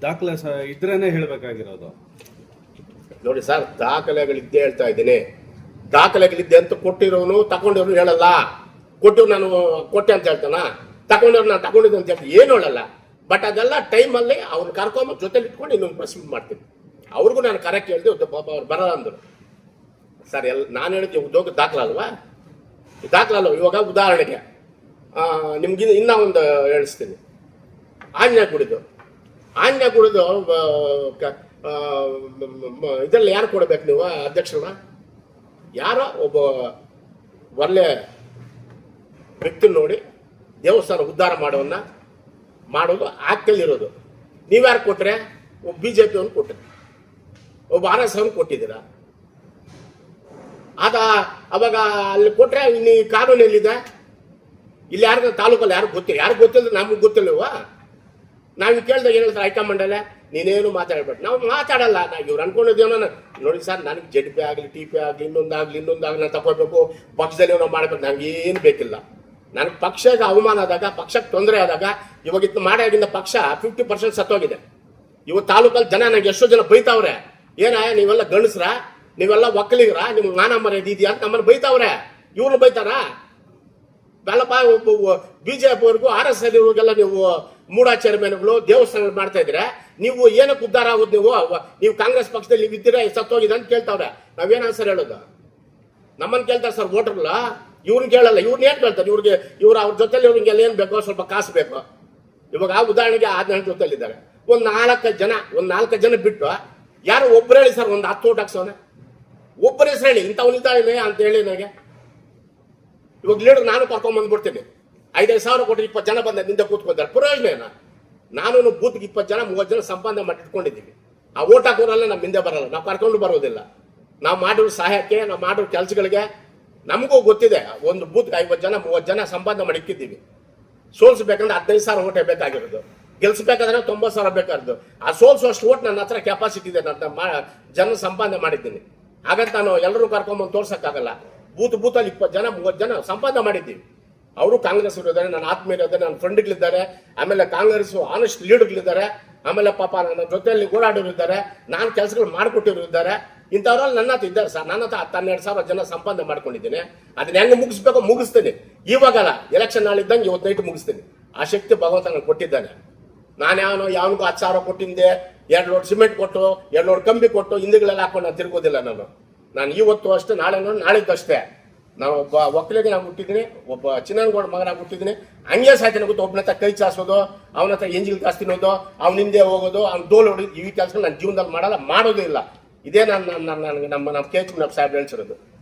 Speaker 3: ದಾಖಲೆ ಇದ್ರೇನೆ ಹೇಳ್ಬೇಕಾಗಿರೋದು.
Speaker 1: ನೋಡಿ ಸರ್, ದಾಖಲೆಗಳಿದ್ದೇ ಹೇಳ್ತಾ ಇದ್ದೀನಿ. ದಾಖಲೆಗಳಿದ್ದೆ ಅಂತ ಕೊಟ್ಟಿರೋನು ತಗೊಂಡಿರೋನು ಹೇಳಲ್ಲ. ಕೊಟ್ಟಿವ್ ನಾನು ಕೊಟ್ಟೆ ಅಂತ ಹೇಳ್ತಾನ, ತಗೊಂಡಿರೋ ನಾನು ತಗೊಂಡಿದ್ದೆ ಅಂತ ಹೇಳ್ತೀನಿ, ಏನು ಹೇಳಲ್ಲ. ಬಟ್ ಅದೆಲ್ಲ ಟೈಮಲ್ಲಿ ಅವ್ನು ಕರ್ಕೊಂಬ ಜೊತೆಲಿ ಇಟ್ಕೊಂಡು ಇನ್ನೊಂದು ಪ್ರೊಸೀಡ್ ಮಾಡ್ತೀನಿ. ಅವ್ರಿಗೂ ನಾನು ಕರೆಕ್ಟ್ ಹೇಳಿದೆ, ಪಾಪ ಅವ್ರು ಬರಲ್ಲ ಅಂದರು. ಸರ್, ನಾನು ಹೇಳಿದ್ದೆ ಉದ್ಯೋಗ ದಾಖಲಲ್ವಾ? ದಾಖಲಲ್ವ? ಇವಾಗ ಉದಾಹರಣೆಗೆ ನಿಮ್ಗೆ ಇನ್ನೂ ಒಂದು ಹೇಳಿಸ್ತೀನಿ. ಆಂಜನೇಯ ಗುಡಿದು ಇದರಲ್ಲಿ ಯಾರು ಕೊಡ್ಬೇಕು ನೀವು ಅಧ್ಯಕ್ಷರನ್ನ? ಯಾರೋ ಒಬ್ಬ ಒಳ್ಳೆ ವ್ಯಕ್ತಿ ನೋಡಿ ದೇವಸ್ಥಾನ ಉದ್ಧಾರ ಮಾಡೋದು ಆಕ್ಟಲ್ಲಿರೋದು. ನೀವ್ಯಾರು ಕೊಟ್ರೆ? ಒಬ್ಬ BJP ಅವ್ನು ಕೊಟ್ರೆ, ಒಬ್ಬ RSS ಅವ್ನು ಕೊಟ್ಟಿದ್ದೀರಾ. ಅವಾಗ ಅಲ್ಲಿ ಕೊಟ್ರೆ ಇನ್ನು ಕಾನೂನು ಎಲ್ಲಿದೆ? ಇಲ್ಲಿ ಯಾರು ತಾಲೂಕಲ್ಲಿ ಯಾರು ಗೊತ್ತಿಲ್ಲ, ನಮ್ಗೆ ಗೊತ್ತಿಲ್ಲವಾ? ನಾವು ಕೇಳಿದಾಗ ಏನು ಹೇಳ್ತಾರೆ ಹೈಕಮಾಂಡಲ್ಲೇ, ನೀನೇನು ಮಾತಾಡ್ಬೇಡ. ನಾವು ಮಾತಾಡಲ್ಲ. ಇವ್ರು ಅನ್ಕೊಂಡಿದ್ದೇನೋ. ನೋಡಿ ಸರ್, ನನಗೆ JDP ಆಗಲಿ TP ಆಗಲಿ ಇನ್ನೊಂದಾಗಲಿ ನಾನು ತಗೋಬೇಕು, ಪಕ್ಷದಲ್ಲಿ ನಾವು ಮಾಡ್ಬೇಕು, ನಂಗೆ ಏನು ಬೇಕಿಲ್ಲ. ನನಗೆ ಪಕ್ಷಕ್ಕೆ ಅವಮಾನ ಆದಾಗ, ಪಕ್ಷಕ್ಕೆ ತೊಂದರೆ ಆದಾಗ, ಇವಾಗ ಇದು ಮಾಡಿದ ಪಕ್ಷ 50% ಸತ್ತೋಗಿದೆ. ಇವತ್ತು ತಾಲೂಕಲ್ಲಿ ಜನ ನನಗೆ ಎಷ್ಟೋ ಜನ ಬೈತಾವ್ರೆ, ಏನ ನೀವೆಲ್ಲ ಗಂಡಸ್ರ, ನೀವೆಲ್ಲ ಒಕ್ಕಲಿಗರ, ನಿಮ್ಗೆ ಮಾನ ಮರ್ಯಾದೆ ಇದೆಯಾ ಅಂತ ನಮ್ಮನ್ನು ಬೈತಾವ್ರೆ. ಇವ್ರು ಬೈತಾರ? ಬೇಲಪ್ಪ, BJP ಅವ್ರಿಗೂ RSS ಇವ್ರಿಗೆಲ್ಲ ನೀವು ಮೂಢಾಚರಣೆಗಳು ದೇವಸ್ಥಾನಗಳು ಮಾಡ್ತಾ ಇದ್ರೆ ನೀವು ಏನಕ್ಕೆ ಉದ್ಧಾರ ಆಗೋದು? ನೀವು ಕಾಂಗ್ರೆಸ್ ಪಕ್ಷದಲ್ಲಿ ನೀವು ಇದ್ದೀರಾ, ಸತ್ತೋಗಿದೆ ಅಂತ ಕೇಳ್ತಾವ್ರೆ. ನಾವೇನು ಆನ್ಸರ್ ಹೇಳೋದು? ನಮ್ಮನ್ನು ಕೇಳ್ತಾರೆ ಸರ್ ವೋಟರ್ಗಳ, ಇವ್ರನ್ನ ಕೇಳಲ್ಲ. ಇವ್ರನ್ನ ಏನ್ ಕೇಳ್ತಾರೆ? ಇವ್ರು ಅವ್ರ ಜೊತೆಲಿ ಇವ್ರಿಗೆಲ್ಲ ಏನ್ ಬೇಕೋ ಸ್ವಲ್ಪ ಕಾಸು ಬೇಕು. ಇವಾಗ ಉದಾಹರಣೆಗೆ 17 ಜೊತೆಲಿದ್ದಾರೆ, ಒಂದು 4 ಜನ ಬಿಟ್ಟು ಯಾರು ಒಬ್ಬರು ಹೇಳಿ ಸರ್, ಒಂದು 10 ಓಟ್ ಹಾಕ್ಸೋನೆ, ಒಬ್ಬರ ಹೆಸರು ಹೇಳಿ ಇಂಥವನಿದ್ದಾನೆ ಅಂತ ಹೇಳಿ ನನಗೆ. ಇವಾಗ ಲೀಡರ್ ನಾನು ಕರ್ಕೊಂಡ್ ಬಂದ್ಬಿಡ್ತೀನಿ, 5,000 ಸಾವಿರ ಕೊಟ್ಟು 20 ಜನ ಬಂದ ನಿಂದ ಕೂತ್ಕೊತಾರೆ, ಪ್ರಯೋಜನ ಏನ? ನಾನು ಬೂತ್ಗೆ 20 ಜನ 30 ಜನ ಸಂಪಾದನೆ ಮಾಡಿ ಇಟ್ಕೊಂಡಿದ್ದೀವಿ. ಆ ಓಟ್ ಹಾಕೋರೆಲ್ಲ ನಮ್ಮ ಹಿಂದೆ ಬರಲ್ಲ, ನಾವು ಕರ್ಕೊಂಡು ಬರೋದಿಲ್ಲ. ನಾವು ಮಾಡಿರೋ ಸಹಾಯಕ್ಕೆ, ನಾವು ಮಾಡಿರೋ ಕೆಲಸಗಳಿಗೆ ನಮಗೂ ಗೊತ್ತಿದೆ. ಒಂದು ಬೂತ್ಗೆ 50 ಜನ 30 ಜನ ಸಂಪಾದನೆ ಮಾಡಿ ಇಕ್ಕಿದ್ದೀವಿ. ಸೋಲ್ಸ್ಬೇಕಂದ್ರೆ 15 ಸಾವಿರ ಓಟೇ ಬೇಕಾಗಿರೋದು, ಗೆಲ್ಸ್ಬೇಕಾದ್ರೆ 90 ಸಾವಿರ ಬೇಕಾಗಿರೋದು. ಆ ಸೋಲ್ಸುವಷ್ಟು ಓಟ್ ನನ್ನ ಹತ್ರ ಕೆಪಾಸಿಟಿ ಇದೆ, ನನ್ನ ಜನ ಸಂಪಾದನೆ ಮಾಡಿದ್ದೀನಿ. ಹಾಗಂತ ನಾನು ಎಲ್ಲರೂ ಕರ್ಕೊಂಬಂದು ತೋರ್ಸಕ್ಕಾಗಲ್ಲ. ಬೂತಲ್ಲಿ 20 ಜನ 30 ಜನ ಸಂಪಾದನೆ ಮಾಡಿದ್ದೀವಿ. ಅವರು ಕಾಂಗ್ರೆಸ್ ಇದ್ದಾರೆ, ನನ್ನ ಆತ್ಮೀಯರಿದ್ದಾರೆ, ನನ್ನ ಫ್ರೆಂಡ್ಗಳಿದ್ದಾರೆ, ಆಮೇಲೆ ಕಾಂಗ್ರೆಸ್ ಆನೆಸ್ಟ್ ಲೀಡರ್ಗಳಿದ್ದಾರೆ, ಆಮೇಲೆ ಪಾಪ ನನ್ನ ಜೊತೆಯಲ್ಲಿ ಓಡಾಡೋರು ಇದ್ದಾರೆ, ನಾನು ಕೆಲಸಗಳು ಮಾಡಿಕೊಟ್ಟಿರೋರು ಇದ್ದಾರೆ. ಇಂಥವ್ರಲ್ಲಿ ನನ್ನ ಹತ್ರ ಇದ್ದಾರೆ ಸರ್. ನನ್ನ ಹತ್ರ 12 ಸಾವಿರ ಜನ ಸಂಪಾದನೆ ಮಾಡ್ಕೊಂಡಿದ್ದೀನಿ. ಅದನ್ನ ಹೆಂಗೆ ಮುಗಿಸ್ಬೇಕೋ ಮುಗಿಸ್ತೀನಿ. ಇವಾಗಲ್ಲ, ಎಲೆಕ್ಷನ್ ನಾಳಿದ್ದಂಗೆ ಇವತ್ತು ನೈಟ್ ಮುಗಿಸ್ತೀನಿ. ಆ ಶಕ್ತಿ ಭಗವಂತ ನನಗೆ ಕೊಟ್ಟಿದ್ದಾನೆ. ನಾನು ಯಾವನಿಗೂ 10 ಸಾವಿರ ಕೊಟ್ಟಿದ್ದೆ, 2 ಲೋಡ್ ಸಿಮೆಂಟ್ ಕೊಟ್ಟು 2 ಲೋಡ್ ಕಂಬಿ ಕೊಟ್ಟು ಹಿಂದಿಗಳೆಲ್ಲ ಹಾಕೊಂಡು ನಾನು ತಿರ್ಗೋದಿಲ್ಲ. ನಾನು ಇವತ್ತು ಅಷ್ಟೇ, ನಾಳಿದ್ದು ಅಷ್ಟೇ. ನಾನು ಒಬ್ಬ ಒಕ್ಕಲಿಗೆ ನಾನು ಹುಟ್ಟಿದ್ದೀನಿ, ಒಬ್ಬ ಚಿನ್ನನಗೌಡ ಮಗನಾಗಿ ಹುಟ್ಟಿದ್ದೀನಿ. ಹಂಗೆ ಸಾಯ್ತೀನಿ ಗೊತ್ತು. ಒಬ್ಬನ ಹತ್ರ ಕೈ ಚಾಸೋದು, ಅವನ ಹತ್ರ ಎಂಜಿಲ್ ಕಾಸು ತಿನ್ನೋದು, ಅವ್ನ ಹಿಂದೆ ಹೋಗೋದು, ಅವ್ನು ದೋಲ್ ಹೊಡಿ, ಈ ಕೆಲಸ ನನ್ನ ಜೀವನದಲ್ಲಿ ಮಾಡೋದು ಇಲ್ಲ. ಇದೇ ನನಗೆ ನಮ್ಮ KH ಮುನಿಯಪ್ಪ ಸಾಹೇಬ್ ಹೇಳ್ಸಿರೋದು.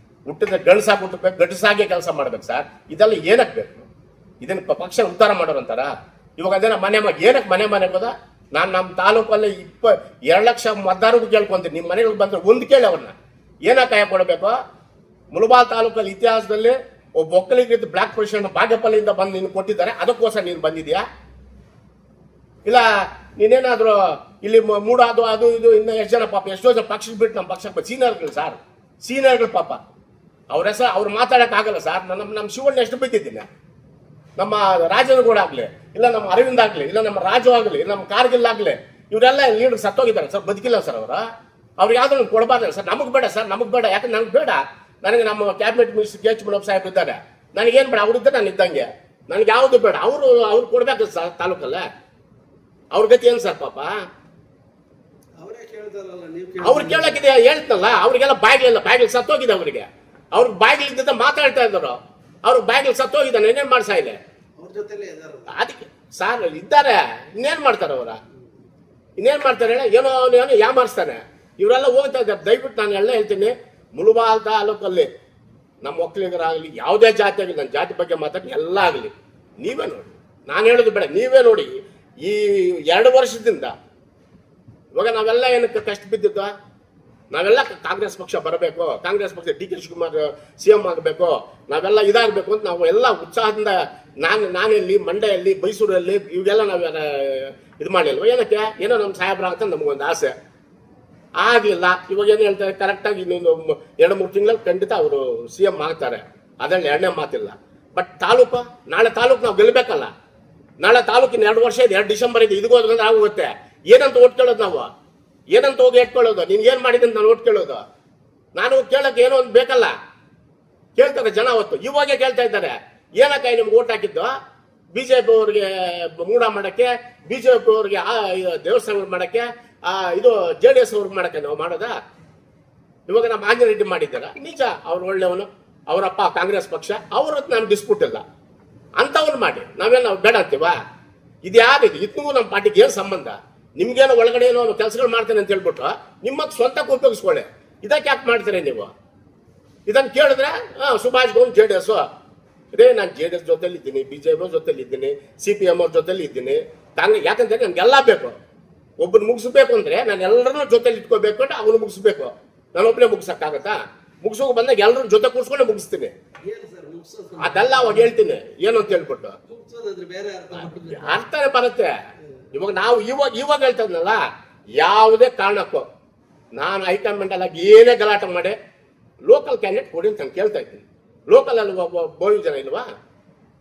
Speaker 1: ಹುಟ್ಟಿದ್ರೆ ಗಂಡಸಾಗಿ ಹುಟ್ಟಬೇಕು, ಗಂಡಸಾಗೆ ಕೆಲಸ ಮಾಡ್ಬೇಕು ಸರ್. ಇದೆಲ್ಲ ಏನಕ್ಕೆ ಬೇಕು? ಇದನ್ನ ಪಕ್ಷ ಉದ್ಧಾರ ಮಾಡೋರು ಅಂತಾರ? ಇವಾಗ ಅದೇನ ಏನಕ್ಕೆ ಮನೆ ಹೋದ? ನಾನು ನಮ್ಮ ತಾಲೂಕಲ್ಲಿ 2 ಲಕ್ಷ ಮತದಾರರು ಕೇಳ್ಕೊಂತೀನಿ. ನಿಮ್ಮ ಮನೆಗಳಿಗೆ ಬಂದ್ರೆ ಒಂದು ಕೇಳಿ ಅವ್ರನ್ನ ಏನಕ್ಕೆ ಕಾಯ ಕೊಡಬೇಕು? ಮುಳಬಾಲ್ ತಾಲೂಕಲ್ಲಿ ಇತಿಹಾಸದಲ್ಲಿ ಒಬ್ಬ ಒಕ್ಕಲಿಗರಿದ್ದು ಬ್ಲಾಕ್ ಪೊಸಿಷನ್ ಬಾಗೇಪಲ್ಲಿಯಿಂದ ಬಂದು ನೀನು ಕೊಟ್ಟಿದ್ದಾರೆ, ಅದಕ್ಕೋಸ್ಕರ ನೀನು ಬಂದಿದ್ಯಾ? ಇಲ್ಲ ನೀನೇನಾದ್ರು ಇಲ್ಲಿ ಅದು ಇದು ಇನ್ನು ಎಷ್ಟು ಜನ ಪಾಪ, ಎಷ್ಟೋ ಜನ ಪಕ್ಷಕ್ಕೆ ಬಿಟ್ಟು ನಮ್ಮ ಪಕ್ಷಕ್ಕೆ ಸೀನಿಯರ್ಗಳು ಸರ್, ಸೀನಿಯರ್ಗಳು ಪಾಪ. ಅವ್ರ ಹೆಸರು ಅವ್ರು ಮಾತಾಡಕ್ ಆಗಲ್ಲ ಸರ್. ನಮ್ಮ ಶಿವಣ್ಣ ಎಷ್ಟು ಬಿದ್ದಿದ್ದೀನಿ, ನಮ್ಮ ರಾಜನಗೌಡ ಆಗ್ಲಿ, ಇಲ್ಲ ನಮ್ಮ ಅರವಿಂದ್ ಆಗ್ಲಿ, ಇಲ್ಲ ನಮ್ಮ ರಾಜು ಆಗ್ಲಿ, ಇಲ್ಲ ನಮ್ಮ ಕಾರ್ಗಿಲ್ ಆಗ್ಲಿ, ಇವರೆಲ್ಲ ಲೀಡರ್ ಸತ್ತೋಗಿದ್ದಾರೆ ಸರ್, ಬದುಕಿಲ್ಲ ಸರ್. ಅವ್ರು ಯಾವ್ದು ಕೊಡಬಾರ್ದಲ್ಲ ಸರ್. ನಮಗ್ ಬೇಡ ಸರ್, ನಮಗ್ ಬೇಡ. ಯಾಕಂದ್ರೆ ನನಗೆ ಬೇಡ. ನನಗೆ ನಮ್ಮ cabinet minister KH Muniyappa Saheb ಇದ್ದಾರೆ, ನನಗೇನು ಬೇಡ, ಅವ್ರಿದ್ದ ನಾನು ಇದ್ದಂಗೆ, ನನಗೆ ಯಾವುದು ಬೇಡ. ಅವ್ರು ಕೊಡ್ಬೇಕು ತಾಲೂಕಲ್ಲ. ಅವ್ರ ಗತಿ ಏನು ಸರ್ ಪಾಪ?
Speaker 2: ಅವರೇ ಕೇಳ್ತಾರಲ್ಲ, ನೀವು
Speaker 1: ಅವ್ರು ಕೇಳಕ್ಕಿದೆ ಹೇಳ್ತಲ್ಲ, ಅವ್ರಿಗೆಲ್ಲ ಬಾಗಿಲು ಸತ್ತೋಗಿದೆ. ಅವ್ರಿಗೆ ಬಾಗಿಲಿದ್ದ ಮಾತಾಡ್ತಾ ಇದ್ರು, ಅವ್ರಿಗೆ ಬಾಗಿಲು ಸತ್ತೋಗಿದ್ದಾನೆ, ಏನೇನು ಮಾಡ್ಸಾ ಇಲ್ಲ.
Speaker 2: ಅವ್ರ ಜೊತೆಲೇ ಇದಾರೆ.
Speaker 1: ಅದಕ್ಕೆ ಸಾರ್ ಇದ್ದಾರೆ, ಇನ್ನೇನು ಮಾಡ್ತಾರೆ ಇನ್ನೇನು ಮಾಡ್ತಾರೆ ಹೇಳಿ? ಏನೋ ಯಾಮಾರಿಸ್ತಾನೆ. ಇವರೆಲ್ಲ ಹೋಗ್ತಾ ಇದ್ದಾರೆ. ದಯವಿಟ್ಟು ನಾನು ಎಲ್ಲ ಹೇಳ್ತೀನಿ, ಮುಳಬಾಲ್ ತಾಲೂಕಲ್ಲಿ ನಮ್ಮ ಒಕ್ಕಲಿಗರಾಗಲಿ, ಯಾವುದೇ ಜಾತಿ ಆಗಲಿ, ನನ್ನ ಜಾತಿ ಬಗ್ಗೆ ಮಾತಾಡಿ ಎಲ್ಲ ಆಗಲಿ, ನೀವೇ ನೋಡಿ, ನಾನು ಹೇಳೋದು ಬೇಡ, ನೀವೇ ನೋಡಿ. ಈ 2 ವರ್ಷದಿಂದ ಇವಾಗ ನಾವೆಲ್ಲ ಏನಕ್ಕೆ ಕಷ್ಟ ಬಿದ್ದಿದ್ದು? ನಾವೆಲ್ಲ ಕಾಂಗ್ರೆಸ್ ಪಕ್ಷ ಬರಬೇಕು, ಕಾಂಗ್ರೆಸ್ ಪಕ್ಷ ಡಿ ಕೆ ಶಿವಕುಮಾರ್ CM ಆಗಬೇಕು, ನಾವೆಲ್ಲ ಇದಾಗಬೇಕು ಅಂತ ನಾವು ಎಲ್ಲ ಉತ್ಸಾಹದಿಂದ ನಾನೆಲ್ಲಿ ಮಂಡ್ಯಲ್ಲಿ, ಮೈಸೂರಲ್ಲಿ ಇವೆಲ್ಲ ನಾವು ಇದು ಮಾಡಲಿಲ್ವ? ಏನಕ್ಕೆ? ಏನೋ ನಮ್ಮ ಸಾಹೇಬ್ರ ಅಂತ ನಮಗೊಂದು ಆಸೆ ಆಗಲಿಲ್ಲ. ಇವಾಗ ಏನು ಹೇಳ್ತಾರೆ, ಕರೆಕ್ಟಾಗಿ ಇನ್ನೊಂದು 2-3 ತಿಂಗಳಲ್ಲಿ ಖಂಡಿತ ಅವರು CM ಆಗ್ತಾರೆ, ಅದರಲ್ಲಿ 2ನೇ ಮಾತಿಲ್ಲ. ಬಟ್ ನಾಳೆ ತಾಲೂಕು ನಾವು ಗೆಲ್ಲಬೇಕಲ್ಲ. ನಾಳೆ ತಾಲೂಕಿನ 2 ವರ್ಷ ಇದೆ, 2 ಡಿಸೆಂಬರ್ ಇದೆ, ಇದಕ್ಕೂ ಹೋದ್ರೆ ಆಗುತ್ತೆ. ಏನಂತ ಓಟ್ ಕೇಳೋದು ನಾವು? ಏನಂತ ಹೋಗಿ ಇಟ್ಕೊಳ್ಳೋದು? ನೀನು ಏನು ಮಾಡಿದ ನಾನು ಓಟ್ ಕೇಳೋದು? ನಾನು ಕೇಳಕ್ಕೆ ಏನೋ ಒಂದು ಬೇಕಲ್ಲ. ಕೇಳ್ತಾರೆ ಜನ ಅವತ್ತು, ಇವಾಗೇ ಕೇಳ್ತಾ ಇದ್ದಾರೆ, ಏನಕ್ಕ ನಿಮ್ಗೆ ಓಟ್ ಹಾಕಿದ್ದು? BJP ಅವ್ರಿಗೆ ಮೂಡ ಮಾಡಕ್ಕೆ, BJP ಅವ್ರಿಗೆ ದೇವಸ್ಥಾನ ಮಾಡಕ್ಕೆ, ಇದು JDS ಅವ್ರಿಗೆ ಮಾಡಕ್ಕೆ ನಾವು ಮಾಡೋದಾ? ಇವಾಗ ನಮ್ಮ ಆಂಜನೇಯ ರೆಡ್ಡಿ ಮಾಡಿದ್ದಾರ, ನಿಜ ಅವ್ರು ಒಳ್ಳೆಯವನು, ಅವರಪ್ಪ ಕಾಂಗ್ರೆಸ್ ಪಕ್ಷ, ಅವ್ರ ನಮ್ಗೆ ಡಿಸ್ಪ್ಯೂಟ್ ಇಲ್ಲ, ಅಂಥವ್ರು ಮಾಡಿ ನಾವು ಬೇಡ ಅಂತೀವ? ಇದು ಯಾರಿದು? ಇದಕ್ಕೂ ನಮ್ಮ ಪಾರ್ಟಿಗೆ ಏನು ಸಂಬಂಧ? ನಿಮ್ಗೇನೋ ಒಳಗಡೆ ಏನೋ ಕೆಲಸಗಳು ಮಾಡ್ತೇನೆ ಅಂತ ಹೇಳ್ಬಿಟ್ಟು ನಿಮ್ಮಕ್ಕೆ ಸ್ವಂತಕ್ಕೆ ಉಪಯೋಗಿಸ್ಕೊಳ್ಳಿ. ಇದಕ್ಕೆ ಯಾಕೆ ಮಾಡ್ತೀರಿ ನೀವು? ಇದನ್ನು ಕೇಳಿದ್ರೆ ಸುಭಾಷ್ ಗೌಡ್ JDS, ನಾನು JDS ಜೊತೆಲಿ ಇದ್ದೀನಿ, BJP ಜೊತೆಲಿ ಇದ್ದೀನಿ, CPM ಅವ್ರ ಜೊತೆಲಿ ಇದ್ದೀನಿ, ಯಾಕಂದ್ರೆ ನನ್ಗೆಲ್ಲ ಬೇಕು. ಒಬ್ಬರು ಮುಗಿಸ್ಬೇಕು ಅಂದ್ರೆ ನಾನು ಎಲ್ಲರನ್ನೂ ಜೊತೆಲಿ ಇಟ್ಕೋಬೇಕು ಅಂದ್ರೆ ಅವನು ಮುಗಿಸ್ಬೇಕು, ನಾನೊಬ್ಬನೇ ಮುಗಿಸಕ್ಕಾಗತ್ತಾ? ಮುಗಿಸೋಕೆ ಬಂದಾಗ ಎಲ್ಲರೂ ಜೊತೆ ಕೂರ್ಸ್ಕೊಂಡೆ ಮುಗಿಸ್ತೀನಿ. ಅದೆಲ್ಲ ಅವಾಗ ಹೇಳ್ತೀನಿ ಏನು ಅಂತ ಹೇಳ್ಬಿಟ್ಟು ಅರ್ಥನೇ ಬರುತ್ತೆ. ಇವಾಗ ನಾವು ಇವಾಗ ಹೇಳ್ತಾ ಇದ್ನಲ್ಲ, ಯಾವುದೇ ಕಾರಣಕ್ಕೂ ನಾನು ಹೈಕಮಾಂಡ್ ಅಲ್ಲ ಏನೇ ಗಲಾಟೆ ಮಾಡಿ ಲೋಕಲ್ ಕ್ಯಾಂಡಿಡೇಟ್ ಕೊಡಿ ಅಂತ ನಾನು ಕೇಳ್ತಾ ಇದ್ದೀನಿ. ಲೋಕಲ್ ಅಲ್ಲಿ ಬೋವಿ ಜನ ಇಲ್ವಾ?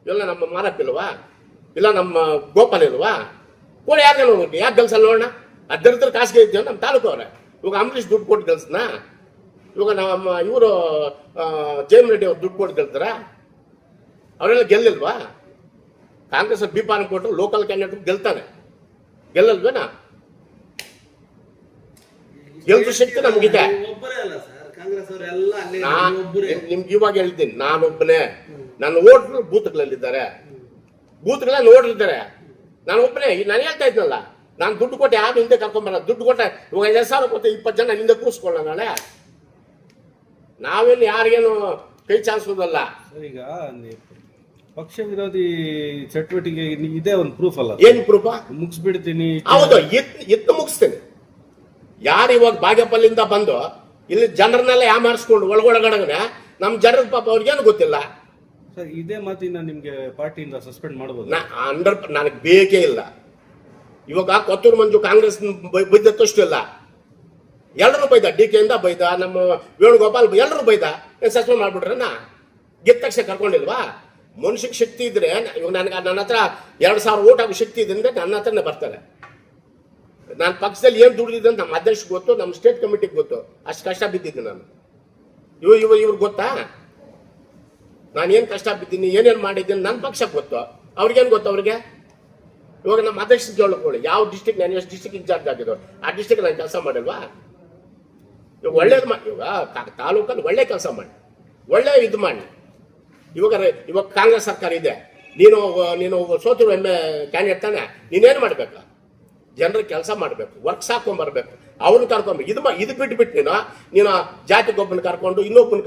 Speaker 1: ಇಲ್ಲ ನಮ್ಮ ಮಾರಪ್ಪ ಇಲ್ವಾ? ಇಲ್ಲ ನಮ್ಮ ಗೋಪಾಲ್ ಇಲ್ವಾ? ಕೊಡಿ, ಯಾಕೆ ನೋಡ್ಬೇಕು? ಯಾಕೆ ಗೆಲ್ಸಲ್ಲ ನೋಡೋಣ? ಅದರ ಕಾಸಿಗೆ ಇದ್ದೀವಿ ನಮ್ಮ ತಾಲೂಕು ಅವ್ರೆ. ಇವಾಗ ಅಂಬರೀಷ್ ದುಡ್ಡು ಕೊಟ್ಟು ಗೆಲ್ಸನ? ಇವಾಗ ನಮ್ಮ ಇವರು ಜಯಮ್ ರೆಡ್ಡಿ ಅವ್ರು ದುಡ್ಡು ಕೊಟ್ಟು ಗೆಲ್ತಾರ? ಅವರೆಲ್ಲ ಗೆಲ್ಲಿಲ್ವಾ? ಕಾಂಗ್ರೆಸ್ ಬಿಪಾನ ಕೊಟ್ಟು ಲೋಕಲ್ ಕ್ಯಾಂಡಿಡೇಟ್ ಗೆಲ್ತಾನೆ, ಗೆಲ್ಲಲ್ವೇನಾ? ಗೆಲ್ಸೋ ಶಕ್ತಿ ನಮ್ಗಿದೆ. ನಿಮ್ಗೆ ಇವಾಗ ಹೇಳ್ತೀನಿ, ನಾನೊಬ್ಬನೇ. ನನ್ನ ಓಟ್ರು ಬೂತ್ಗಳಲ್ಲಿದ್ದಾರೆ, ಬೂತ್ಗಳೆಲ್ಲ ನೋಡಿರ್ತಾರೆ. ನಾನು ಒಬ್ಬನೇ. ನಾನು ಹೇಳ್ತಾ ಇದ್ನಲ್ಲ, ನಾನು ದುಡ್ಡು ಕೊಟ್ಟೆ ಯಾರು ಹಿಂದೆ ಕರ್ಕೊಂಬರ, ದುಡ್ಡು ಕೊಟ್ಟೆ. ಇವಾಗ 5,000 ಕೊಟ್ಟು 20 ಜನ ಹಿಂದೆ ಕೂರಿಸ್ಕೊಳ್ಳ. ನಾಳೆ ನಾವೇನು ಯಾರಿಗೇನು ಕೈ ಚಾನ್ಸೋದಲ್ಲ.
Speaker 3: ಈಗ ಪಕ್ಷ ವಿರೋಧಿ ಚಟುವಟಿಕೆ ಇದೇ ಒಂದು ಪ್ರೂಫ್ ಅಲ್ಲ?
Speaker 1: ಏನ್ ಪ್ರೂಫ್?
Speaker 3: ಮುಗಿಸ್ಬಿಡ್ತೀನಿ.
Speaker 1: ಹೌದು, ಎತ್ತು ಮುಗಿಸ್ತೇನೆ. ಯಾರು ಇವಾಗ ಬಾಗೇಪಲ್ಲಿಂದ ಬಂದು ಇಲ್ಲಿ ಜನರನ್ನೆಲ್ಲ ಯಾಮಾರಿಸ್ಕೊಂಡು ಒಳಗಡೆ ನಮ್ ಜನರ ಪಾಪ ಅವ್ರಿಗೇನು ಗೊತ್ತಿಲ್ಲ.
Speaker 3: ಸರ್, ಇದೇ ಮಾತಿನ ನಿಮ್ಗೆ ಪಾರ್ಟಿಯಿಂದ ಸಸ್ಪೆಂಡ್ ಮಾಡಬಹುದು?
Speaker 1: ನನಗೆ ಬೇಕೇ ಇಲ್ಲ. ಇವಾಗ ಕೊತ್ತೂರು ಮಂಜು ಕಾಂಗ್ರೆಸ್ ಬೈದತ್ತಷ್ಟು ಇಲ್ಲ, ಎಲ್ಲರೂ ಬೈದ. DK ಇಂದ ಬೈದ, ನಮ್ಮ ವೇಣುಗೋಪಾಲ್ ಎಲ್ಲರೂ ಬೈದ. ಸಸ್ಪೆಂಡ್ ಮಾಡ್ಬಿಟ್ರನ್ನ ಗೆದ್ದ ತಕ್ಷಣ ಕರ್ಕೊಂಡಿಲ್ವಾ? ಮನುಷ್ಯಕ್ಕೆ ಶಕ್ತಿ ಇದ್ರೆ, ಇವಾಗ ನನ್ನ ಹತ್ರ 2,000 ಓಟ್ ಆಗೋ ಶಕ್ತಿ ಇದೆ ಅಂದ್ರೆ ನನ್ನ ಹತ್ರನೇ ಬರ್ತಾರೆ. ನಾನು ಪಕ್ಷದಲ್ಲಿ ಏನು ದುಡಿದಿದ್ದೆ ಅಂತ ನಮ್ಮ ಅಧ್ಯಕ್ಷ ಗೊತ್ತು, ನಮ್ಮ ಸ್ಟೇಟ್ ಕಮಿಟಿಗೆ ಗೊತ್ತು. ಅಷ್ಟು ಕಷ್ಟ ಬಿದ್ದಿದ್ದೆ ನಾನು. ಇವ್ರಿಗೆ ಗೊತ್ತಾ ನಾನು ಏನು ಕಷ್ಟ ಬಿದ್ದೀನಿ, ಏನೇನು ಮಾಡಿದ್ದೀನಿ? ನನ್ನ ಪಕ್ಷಕ್ಕೆ ಗೊತ್ತು, ಅವ್ರಿಗೇನು ಗೊತ್ತು? ಅವ್ರಿಗೆ ಇವಾಗ ನಮ್ಮ ಅಧ್ಯಕ್ಷ ಕೇಳ್ಕೊಳ್ಳಿ, ಯಾವ ಡಿಸ್ಟಿಕ್, ನಾನು ಎಷ್ಟು ಡಿಸ್ಟಿಕ್ ಇನ್ಚಾರ್ಜ್ ಆಗಿದ್ದು, ಆ ಡಿಸ್ಟಿಕ್ ನಾನು ಕೆಲಸ ಮಾಡಿಲ್ವಾ? ಇವಾಗ ಒಳ್ಳೇದು ಮಾಡಿ, ಇವಾಗ ತಾಲೂಕಲ್ಲಿ ಒಳ್ಳೆ ಕೆಲಸ ಮಾಡಿ, ಒಳ್ಳೆ ಇದು ಮಾಡಿ. ಇವಾಗ ಕಾಂಗ್ರೆಸ್ ಸರ್ಕಾರ ಇದೆ, ನೀನು ಸೋತಿರೋ ಕ್ಯಾಂಡಿಡೇಟ್ ತಾನೆ, ನೀನೇನು ಮಾಡಬೇಕು? ಜನರಿಗೆ ಕೆಲಸ ಮಾಡಬೇಕು, ವರ್ಕ್ಸ್ ಹಾಕೊಂಡ್ಬರ್ಬೇಕು, ಅವ್ರನ್ನ ಕರ್ಕೊಂಬೇಕು. ಇದು ಬಿಟ್ಟು ನೀನು ಜಾತಿಗೊಬ್ಬನ ಕರ್ಕೊಂಡು ಇನ್ನೊಬ್ಬನ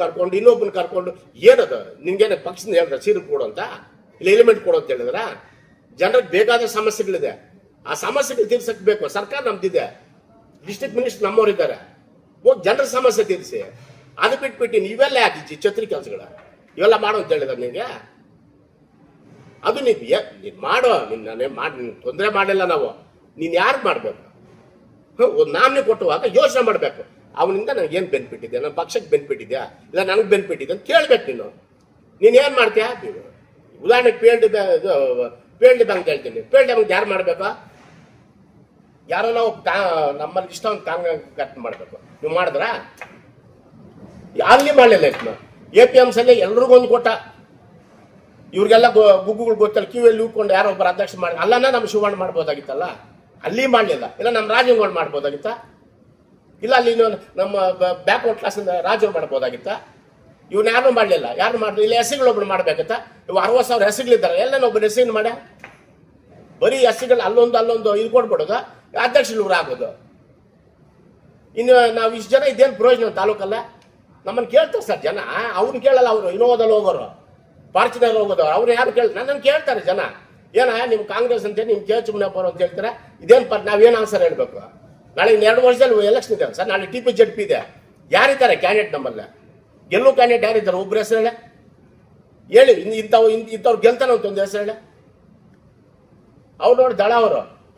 Speaker 1: ಕರ್ಕೊಂಡು ಏನದು? ನಿನ್ಗೇನ ಪಕ್ಷದಿಂದ ಹೇಳಿದ್ರೆ ಸೀರೆ ಕೊಡು ಅಂತ, ಇಲ್ಲ ಎಲಿಮೆಂಟ್ ಕೊಡು ಅಂತ ಹೇಳಿದ್ರ? ಜನರಿಗೆ ಬೇಕಾದ ಸಮಸ್ಯೆಗಳಿದೆ, ಆ ಸಮಸ್ಯೆಗಳು ತೀರ್ಸಕ್ ಬೇಕು. ಸರ್ಕಾರ ನಮ್ದಿದೆ, ಡಿಸ್ಟ್ರಿಕ್ಟ್ ಮಿನಿಸ್ಟರ್ ನಮ್ಮವರಿದ್ದಾರೆ, ಹೋಗಿ ಜನರ ಸಮಸ್ಯೆ ತೀರಿಸಿ. ಅದು ಬಿಟ್ಬಿಟ್ಟು ನೀವೆಲ್ಲ ಯಾಕೆ ಛತ್ರಿ ಕೆಲಸಗಳ ಇವೆಲ್ಲ ಮಾಡೋ ಅಂತ ಹೇಳಿದಾರೆ ನಿನಗೆ? ಅದು ನೀನು ಮಾಡೋ, ನಿನ್ನ ತೊಂದರೆ ಮಾಡಿಲ್ಲ ನಾವು. ನೀನು ಯಾರು ಮಾಡಬೇಕು? ಒಂದು ನಾಮಿನಿ ಕೊಟ್ಟುವಾಗ ಯೋಚನೆ ಮಾಡಬೇಕು, ಅವನಿಂದ ನನಗೇನು ಬೆನಿಫಿಟ್ ಇದೆ, ನನ್ನ ಪಕ್ಷಕ್ಕೆ ಬೆನಿಫಿಟ್ ಇದೆಯಾ, ಇಲ್ಲ ನನಗೆ ಬೆನಿಫಿಟ್ ಇದೆ ಅಂತ ಕೇಳ್ಬೇಕು. ನೀನೇನು ಮಾಡ್ತೀಯಾ? ಉದಾಹರಣೆಗೆ PLD ಬ್ಯಾಂಕ್ ಹೇಳ್ತೀನಿ. PLD ಬ್ಯಾಂಕ್ ಯಾರು ಮಾಡಬೇಕು? ಯಾರೋ ನಾವು ನಮ್ಮಲ್ಲಿ ಇಷ್ಟ ಒಂದು ಕಾಂಗ್ರೆಸ್ ಮಾಡಬೇಕು. ನೀವು ಮಾಡಿದ್ರಾ? ಅಲ್ಲಿ ಮಾಡಲಿಲ್ಲ. APMs ಅಲ್ಲಿ ಎಲ್ರಿಗೊಂದು ಕೊಟ್ಟ, ಇವ್ರಿಗೆಲ್ಲ ಗುಗ್ಗುಗಳು ಗೊತ್ತಲ್ಲ, ಕ್ಯೂಯಲ್ಲಿ ಉಳ್ಕೊಂಡು ಯಾರೋ ಒಬ್ಬರು ಅಧ್ಯಕ್ಷ ಮಾಡಿ ಅಲ್ಲನ್ನ ನಮ್ಮ ಶಿವಣ್ಣ ಮಾಡ್ಬೋದಾಗಿತ್ತಲ್ಲ, ಅಲ್ಲಿ ಮಾಡಲಿಲ್ಲ. ಇಲ್ಲ ನಮ್ಮ ರಾಜಂಗೌಡ ಮಾಡ್ಬೋದಾಗಿತ್ತ, ಇಲ್ಲ ಅಲ್ಲಿ ನಮ್ಮ ಬ್ಯಾಕ್ವರ್ಡ್ ಕ್ಲಾಸ್ ರಾಜರು ಮಾಡ್ಬೋದಾಗಿತ್ತ. ಇವನ್ನ ಯಾರು ಮಾಡಲಿಲ್ಲ. ಯಾರು ಮಾಡಿದ್ರು? ಇಲ್ಲಿ ಎಸ್ಸಿಗಳೊಬ್ರು ಮಾಡ್ಬೇಕತ್ತ. ಇವು 60,000 ಎಸ್ಸಿಗಳಿದ್ದಾರೆ, ಎಲ್ಲ ಒಬ್ಬರು ಎಸ್ಸಿನ ಮಾಡ ಬರೀ ಎಸ್ಸಿಗಳು ಅಲ್ಲೊಂದು ಇದು ಕೊಡ್ಬಿಡೋದು, ಅಧ್ಯಕ್ಷರು ಆಗೋದು. ಇನ್ನು ನಾವು ಇಷ್ಟು ಜನ ಇದೇನು ಪ್ರಯೋಜನ ತಾಲೂಕಲ್ಲ? ನಮ್ಮನ್ನು ಕೇಳ್ತಾರೆ ಸರ್ ಜನ, ಅವ್ರನ್ನ ಕೇಳಲ್ಲ. ಅವರು ಇನೋವಾದಲ್ಲಿ ಹೋಗೋರು, ಫಾರ್ಚುನರ್ ಹೋಗೋದವ್ರು, ಅವ್ರು ಯಾರು ನನ್ನನ್ನು ಕೇಳ್ತಾರೆ ಜನ. ಏನ ನಿಮ್ಮ ಕಾಂಗ್ರೆಸ್ ಅಂತ ನಿಮ್ಮ ಕೆ ಎಚ್ ಮುನಿಯಪ್ಪ ಅಂತ ಹೇಳ್ತಾರೆ, ಇದೇನು ನಾವೇನು ಆನ್ಸರ್ ಹೇಳ್ಬೇಕು? ನಾಳೆ 2 ವರ್ಷದಲ್ಲಿ ಎಲೆಕ್ಷನ್ ಇದೆ ಸರ್, ನಾಳೆ TP ZP ಇದೆ. ಯಾರಿದ್ದಾರೆ ಕ್ಯಾಂಡಿಡೇಟ್ ನಮ್ಮಲ್ಲಿ? ಗೆಲ್ಲೋ ಕ್ಯಾಂಡಿಡೇಟ್ ಯಾರಿದ್ದಾರೆ? ಒಬ್ರು ಹೆಸರು ಹೇಳಿ. ಇಂಥವ್ರು ಗೆಲ್ತಾನೆ ಅಂತ ಒಂದು ಹೆಸರು ಹೇಳಿ. ಅವ್ರು ನೋಡಿ ದಳ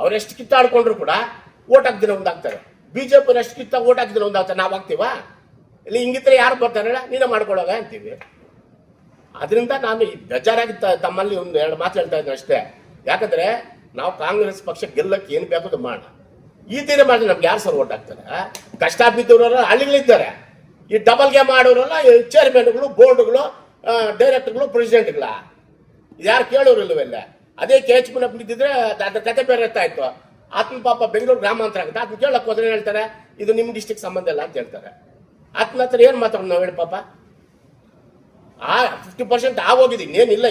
Speaker 1: ಅವ್ರು ಎಷ್ಟು ಕಿತ್ತಾಡ್ಕೊಂಡ್ರು ಕೂಡ ಓಟ್ ಹಾಕ್ದಿನ ಒಂದಾಗ್ತಾರೆ. BJP ಎಷ್ಟು ಕಿತ್ತ ಓಟ್ ಹಾಕ್ದಿನ ಒಂದಾಗ್ತಾರೆ. ನಾವು ಹಾಕ್ತೀವಾ? ಇಲ್ಲಿ ಹಿಂಗಿದ್ರೆ ಯಾರು ಬರ್ತಾರೆ ಹೇಳ? ನೀನೇ ಮಾಡ್ಕೊಳ್ಳೋಗ ಅಂತೀವಿ. ಅದರಿಂದ ನಾನು ಬೇಜಾರಾಗಿ ತಮ್ಮಲ್ಲಿ 1-2 ಮಾತು ಹೇಳ್ತಾ ಇದ್ದೀನಿ ಅಷ್ಟೇ. ಯಾಕಂದ್ರೆ ನಾವು ಕಾಂಗ್ರೆಸ್ ಪಕ್ಷ ಗೆಲ್ಲಕ್ಕೆ ಏನು ಬೇಕು ಅದು ಮಾಡೋಣ. ಈ ತೀರ ಮಾಡಿದ್ರೆ ನಮ್ಗೆ ಯಾರು ಸರ್ ಓಟ್ ಹಾಕ್ತಾರೆ? ಕಷ್ಟ ಬಿದ್ದವರೆಲ್ಲ ಹಳ್ಳಿಗಳಿದ್ದಾರೆ. ಈ ಡಬಲ್ ಗೇಮ್ ಮಾಡೋರೆಲ್ಲ ಚೇರ್ಮನ್ಗಳು, ಬೋರ್ಡ್ಗಳು, ಡೈರೆಕ್ಟರ್ಗಳು, ಪ್ರೆಸಿಡೆಂಟ್ಗಳ. ಯಾರು ಕೇಳೋರಿಲ್ಲವೆಲ್ಲ. ಅದೇ KH ಮುನಿಯಪ್ಪ ಬಿದ್ದಿದ್ರೆ ಅದ್ರ ಕತೆ ಬೇರೆ ಇರ್ತಾ ಇತ್ತು. ಆತನ ಪಾಪ ಬೆಂಗಳೂರು ಗ್ರಾಮಾಂತರ ಆಗುತ್ತೆ. ಅದನ್ನ ಕೇಳಕ್ ಹೋದ್ರೆ ಹೇಳ್ತಾರೆ ಇದು ನಿಮ್ಮ ಡಿಸ್ಟಿಕ್ ಸಂಬಂಧ ಇಲ್ಲ ಅಂತ ಹೇಳ್ತಾರೆ. ಆತನ ಹತ್ರ ಏನು ಮಾತಾಡೋದು ನಾವು ಹೇಳಿ ಪಾಪ? 50% ಆಗೋಗಿದೆ, ಇನ್ನೇನಿಲ್ಲ.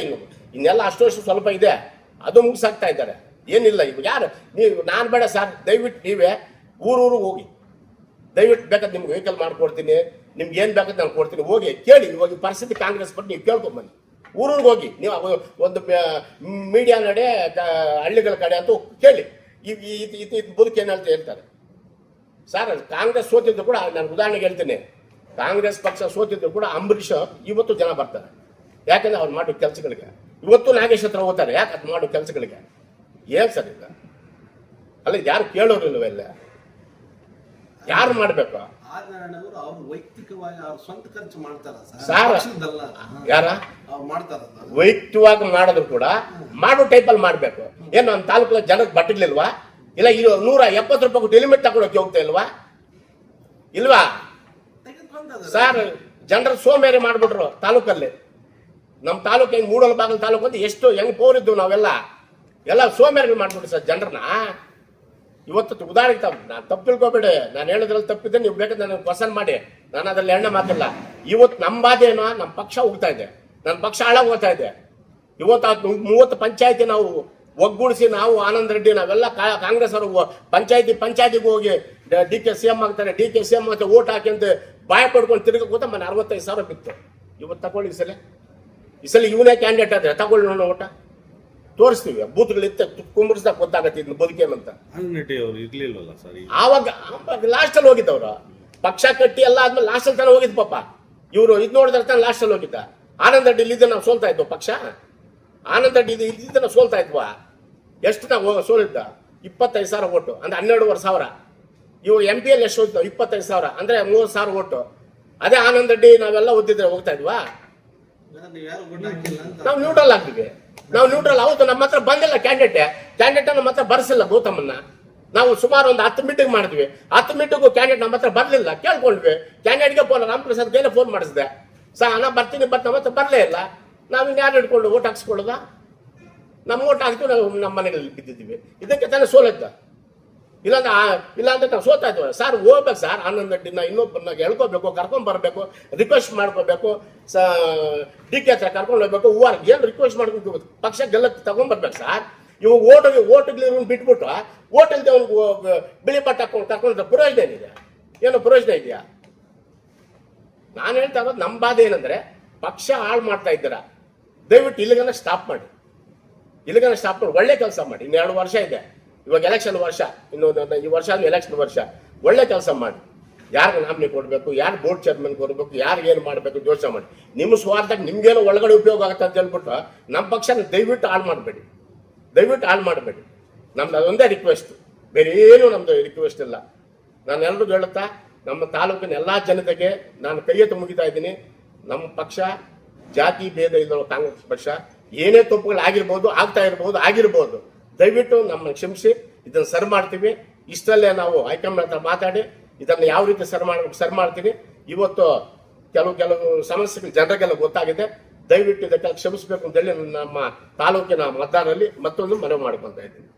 Speaker 1: ಇನ್ನೆಲ್ಲ ಅಷ್ಟು ಸ್ವಲ್ಪ ಇದೆ, ಅದು ಮುಗಿಸಾಕ್ತಾ ಇದ್ದಾರೆ. ಏನಿಲ್ಲ ಇವಾಗ ಯಾರು ನೀವು ನಾನು ಬೇಡ ಸರ್, ದಯವಿಟ್ಟು ನೀವೇ ಊರೂರಿಗೆ ಹೋಗಿ, ದಯವಿಟ್ಟು ಬೇಕಾದ್ರೆ ನಿಮ್ಗೆ ವೆಹಿಕಲ್ ಮಾಡ್ಕೊಡ್ತೀನಿ, ನಿಮ್ಗೆ ಏನು ಬೇಕಾದ್ರೆ ನಾನು ಕೊಡ್ತೀನಿ, ಹೋಗಿ ಕೇಳಿ. ಇವಾಗ ಈ ಪರಿಸ್ಥಿತಿ ಕಾಂಗ್ರೆಸ್ ಬಗ್ಗೆ ನೀವು ಕೇಳ್ಕೊಂಬನ್ನಿ. ಊರೂರಿಗೆ ಹೋಗಿ ನೀವು ಒಂದು ಮೀಡಿಯಾ ನಡೆ ಹಳ್ಳಿಗಳ ಕಡೆ ಅಂತೂ ಕೇಳಿ. ಈ ಬದುಕು ಏನಂತ ಹೇಳ್ತಾರೆ ಸರ್. ಕಾಂಗ್ರೆಸ್ ಸೋತಿದ್ದು ಕೂಡ ನಾನು ಉದಾಹರಣೆಗೆ ಹೇಳ್ತೀನಿ, ಕಾಂಗ್ರೆಸ್ ಪಕ್ಷ ಸೋತಿದ್ರು ಕೂಡ ಅಂಬರೀಷ್ ಇವತ್ತು ಜನ ಬರ್ತಾರೆ. ಯಾಕಂದ್ರೆ ಅವ್ರು ಮಾಡೋ ಕೆಲಸಗಳಿಗೆ. ಇವತ್ತು ನಾಗೇಶ್ ಹತ್ರ ಹೋಗ್ತಾರೆ, ಯಾಕೆ ಅದು ಮಾಡೋ ಕೆಲಸಗಳಿಗೆ? ಏನ್ ಸರ್ ಇಲ್ಲ ಅಲ್ಲ, ಯಾರು ಕೇಳೋರಿಲ್ವೆಲ್ಲ? ಯಾರು ಮಾಡ್ಬೇಕು?
Speaker 2: ಅವ್ರು ವೈಯಕ್ತಿಕವಾಗಿ ಅವ್ರ ಸ್ವಂತ ಖರ್ಚು ಮಾಡ್ತಾರ
Speaker 1: ಸರ್. ಯಾರ
Speaker 2: ಮಾಡ್ತಾರ?
Speaker 1: ವೈಯಕ್ತಿಕವಾಗಿ ಮಾಡಿದ್ರು ಕೂಡ ಮಾಡೋ ಟೈಪಲ್ಲಿ ಮಾಡ್ಬೇಕು. ಏನು ನಮ್ಮ ತಾಲೂಕಲ್ಲಿ ಜನಕ್ಕೆ ಬಟ್ಟಿರ್ಲಿಲ್ವಾ? ಇಲ್ಲ 170 ರೂಪಾಯಿ ಕೊಟ್ಟು ಲಿಮಿಟ್ ತಗೊಳಕ್ಕೆ ಹೋಗ್ತಾ ಇಲ್ವಾ? ಇಲ್ವಾ ಸರ್? ಜನರ ಸೋಮೇರಿ ಮಾಡ್ಬಿಟ್ರು ತಾಲೂಕಲ್ಲಿ. ನಮ್ಮ ತಾಲೂಕು ಹೆಂಗ್ ಮೂಡಲ ಬಾಗಲ ತಾಲೂಕು ಅಂತ ಎಷ್ಟು ಹೆಂಗ್ ಪೋರಿದ್ದು ನಾವೆಲ್ಲ ಎಲ್ಲ ಸೋಮೇರಿಗಳು ಮಾಡ್ಬಿಟ್ರು ಸರ್ ಜನರನ್ನ. ಇವತ್ತು ಉದಾಹರಣೆಗೆ ನಾನು ತಪ್ಪು ತಿಳ್ಕೊಬೇಡಿ, ನಾನು ಹೇಳೋದ್ರಲ್ಲಿ ತಪ್ಪಿದ್ದೆ, ನೀವು ಬೇಕಾದ್ರೆ ನನಗೆ ಪಸಂದ್ ಮಾಡಿ, ನಾನು ಅದ್ರಲ್ಲಿ ಎಣ್ಣೆ ಮಾತಿಲ್ಲ. ಇವತ್ತು ನಮ್ಮ ಬಾಧೆ ಏನೋ ನಮ್ಮ ಪಕ್ಷ ಹೋಗ್ತಾ ಇದೆ, ನನ್ನ ಪಕ್ಷ ಹಾಳಾಗಿ ಹೋಗ್ತಾ ಇದೆ. ಇವತ್ತು 30 ಪಂಚಾಯತಿ ನಾವು ಒಗ್ಗೂಡಿಸಿ, ನಾವು ಆನಂದ್ ರೆಡ್ಡಿ ನಾವೆಲ್ಲ ಕಾಂಗ್ರೆಸ್ ಅವರು ಪಂಚಾಯತಿಗೆ ಹೋಗಿ DK CM ಆಗ್ತಾರೆ, DK CM ಆಗ್ತಾರೆ, ಓಟ್ ಹಾಕಿ ಅಂತ ಬಾಯ ಪಡ್ಕೊಂಡು ತಿರುಗಿ ಕೂತ ಮನೆ 65,000 ಬಿತ್ತು. ಇವತ್ತು ತಗೊಳ್ಳಿ ಈ ಸಲ ಇವನೇ ಕ್ಯಾಂಡಿಡೇಟ್ ಆದ್ರೆ ತಗೊಳ್ಳಿ ನೋಡೋಣ, ಓಟ ತೋರಿಸ್ತೀವಿ. ಬೂತ್ಗಳಿತ್ತ ಕುಂಬರ್ಸ್ದಾಗ ಗೊತ್ತಾಗತ್ತೆ ಇದನ್ನ ಬದುಕೇನಂತ.
Speaker 3: ಇರ್ಲಿಲ್ವಲ್ಲ ಸರ್
Speaker 1: ಆವಾಗ ಲಾಸ್ಟಲ್ಲಿ ಹೋಗಿದ್ದವ್ರು. ಪಕ್ಷ ಕಟ್ಟಿ ಎಲ್ಲ ಆದ್ಮೇಲೆ ಲಾಸ್ಟಲ್ಲಿ ತಾನೇ ಹೋಗಿದ್ ಪಾಪ. ಇವರು ಇದು ನೋಡಿದ್ರೆ ತಾನೆ ಲಾಸ್ಟಲ್ಲಿ ಹೋಗಿದ್ದ. ಆನಂದ್ ರೆಡ್ಡಿ ಇಲ್ಲಿದ್ದ ನಾವು ಸೋಲ್ತಾ ಇದ್ವು ಪಕ್ಷ. ಆನಂದ್ ರೆಡ್ಡಿ ಇದ್ದಿದ್ದ ನಾವು ಸೋಲ್ತಾ ಇದ್ವಾ? ಎಷ್ಟು ನಾವು ಸೋಲಿದ್ದ? 25,000 ಓಟು ಅಂದ್ರೆ 12,500. ಇವು MP ಯಲ್ಲಿ ಎಷ್ಟು ಹೋಗ್ತಾವ? 25,000 ಅಂದ್ರೆ 30,000 ಓಟು. ಅದೇ ಆನಂದ್ ರೆಡ್ಡಿ ನಾವೆಲ್ಲ ಓದಿದ್ರೆ ಹೋಗ್ತಾ ಇದ್ವಾ? ನಾವು ನ್ಯೂಟ್ರಲ್ ಆಗ್ತೀವಿ. ನಾವು ನ್ಯೂಟ್ರಲ್. ಅವತ್ತು ನಮ್ಮ ಹತ್ರ ಬಂದಿಲ್ಲ ಕ್ಯಾಂಡಿಡೇಟ್ ನಮ್ಮ ಹತ್ರ ಬರ್ಸಿಲ್ಲ ಗೌತಮನ್ನ. ನಾವು ಸುಮಾರು ಒಂದು 10 ಮೀಟಿಂಗ್ ಮಾಡಿದ್ವಿ. 10 ಮೀಟಿಂಗು ಕ್ಯಾಂಡಿಡೇಟ್ ನಮ್ಮ ಹತ್ರ ಬರ್ಲಿಲ್ಲ. ಕೇಳ್ಕೊಂಡ್ವಿ. ಕ್ಯಾಂಡಿಡೇಟ್ಗೆ ರಾಮಪ್ರಸಾದ್ ಕೈಲೇ ಫೋನ್ ಮಾಡಿಸಿದೆ, ನಾ ಬರ್ತೀನಿ ನಮ್ಮ ಹತ್ರ ಬರಲೇ ಇಲ್ಲ. ನಾವು ಇನ್ಯಾರು ಹಿಡ್ಕೊಂಡು ಓಟ್ ಹಾಕ್ಸ್ಕೊಳ್ಳೋದ? ನಮ್ಮ ಓಟ್ ಹಾಕ್ತೀವಿ, ನಾವು ನಮ್ಮ ಮನೆಗಳಲ್ಲಿ ಬಿದ್ದಿದ್ದೀವಿ. ಇದಕ್ಕೆ ತಾನೇ ಸೋಲದ್ದ. ಇಲ್ಲಾಂದ್ರೆ ನಾವು ಸೋತಾ ಇದ್ವಿ. ಸರ್ ಹೋಗ್ಬೇಕು ಸರ್, ಆನಂದ್ ರೆಡ್ಡಿನ ಇನ್ನೊಬ್ಬರನ್ನ ಹೇಳ್ಕೋಬೇಕು, ಕರ್ಕೊಂಡ್ ಬರ್ಬೇಕು, ರಿಕ್ವೆಸ್ಟ್ ಮಾಡ್ಕೋಬೇಕು, DK ಹತ್ರ ಕರ್ಕೊಂಡು ಹೋಗ್ಬೇಕು. ಏನು ರಿಕ್ವೆಸ್ಟ್ ಮಾಡ್ಕೊಂಡು ಪಕ್ಷ ಗೆಲ್ಲಕ್ಕೆ ತಗೊಂಡ್ಬರ್ಬೇಕು ಸರ್. ಇವಾಗ ಓಟ್ಗಳಿರೋ ಬಿಟ್ಬಿಟ್ಟು ಓಟ್ ಇಲ್ದೆ ಅವ್ನಿಗೆ ಬಿಳಿ ಬಟ್ಟೆ ಹಾಕೊಂಡು ಕರ್ಕೊಂಡ್ರೆ ಪ್ರಯೋಜನ ಏನಿದೆ? ಏನೋ ಪ್ರಯೋಜನ ಇದೆಯಾ? ನಾನು ಹೇಳ್ತಾ ಇರೋದು ನಮ್ಮ ಬಾಧೆ ಏನಂದ್ರೆ ಪಕ್ಷ ಹಾಳು ಮಾಡ್ತಾ ಇದ್ದೀರಾ. ದಯವಿಟ್ಟು ಇಲ್ಲಿಗನ ಸ್ಟಾಪ್ ಮಾಡಿ. ಒಳ್ಳೆ ಕೆಲಸ ಮಾಡಿ. ಇನ್ನು 2 ವರ್ಷ ಇದೆ. ಇವಾಗ ಎಲೆಕ್ಷನ್ ವರ್ಷ, ಈ ವರ್ಷ ಎಲೆಕ್ಷನ್ ವರ್ಷ. ಒಳ್ಳೆ ಕೆಲಸ ಮಾಡಿ. ಯಾರಿಗೆ ನಾಮಿನಿ ಕೊಡಬೇಕು, ಯಾರು ಬೋರ್ಡ್ ಚೇರ್ಮನ್ ಕೊಡಬೇಕು, ಯಾರಿಗೆ ಏನು ಮಾಡಬೇಕು ಯೋಚನೆ ಮಾಡಿ. ನಿಮ್ಮ ಸ್ವಾರ್ಥಕ್ಕೆ ನಿಮ್ಗೇನೋ ಒಳಗಡೆ ಉಪಯೋಗ ಆಗುತ್ತೆ ಅಂತ ಹೇಳ್ಬಿಟ್ಟು ನಮ್ಮ ಪಕ್ಷ ದಯವಿಟ್ಟು ಹಾಳು ಮಾಡಬೇಡಿ. ನಮ್ದು ಅದೊಂದೇ ರಿಕ್ವೆಸ್ಟ್, ಬೇರೆ ಏನು ನಮ್ದು ರಿಕ್ವೆಸ್ಟ್ ಇಲ್ಲ. ನಾನು ಎಲ್ರಿಗೂ ಹೇಳುತ್ತಾ, ನಮ್ಮ ತಾಲೂಕಿನ ಎಲ್ಲ ಜನತೆಗೆ ನಾನು ಕೈ ಎತ್ತಿ ಮುಗಿತಾ ಇದ್ದೀನಿ. ನಮ್ಮ ಪಕ್ಷ ಜಾತಿ ಭೇದ ಇಲ್ಲದ ಕಾಂಗ್ರೆಸ್ ಪಕ್ಷ. ಏನೇ ತಪ್ಪುಗಳು ಆಗಿರ್ಬೋದು, ದಯವಿಟ್ಟು ನಮ್ಮನ್ನು ಕ್ಷಮಿಸಿ. ಇದನ್ನು ಸರಿ ಮಾಡ್ತೀವಿ. ಇಷ್ಟಲ್ಲೇ ನಾವು ಹೈಕಮಾಂಡ್ ಹತ್ರ ಮಾತಾಡಿ ಇದನ್ನು ಯಾವ ರೀತಿ ಸರಿ ಮಾಡ್ತೀನಿ. ಇವತ್ತು ಕೆಲವು ಸಮಸ್ಯೆಗಳು ಜನರಿಗೆಲ್ಲ ಗೊತ್ತಾಗಿದೆ. ದಯವಿಟ್ಟು ಇದಕ್ಕೆ ಕ್ಷಮಿಸಬೇಕು ಅಂತೇಳಿ ನಮ್ಮ ತಾಲೂಕಿನ ಮತದಾರರಲ್ಲಿ ಮತ್ತೊಂದು ಮನವಿ ಮಾಡ್ಕೊತಾ ಇದ್ದೀನಿ.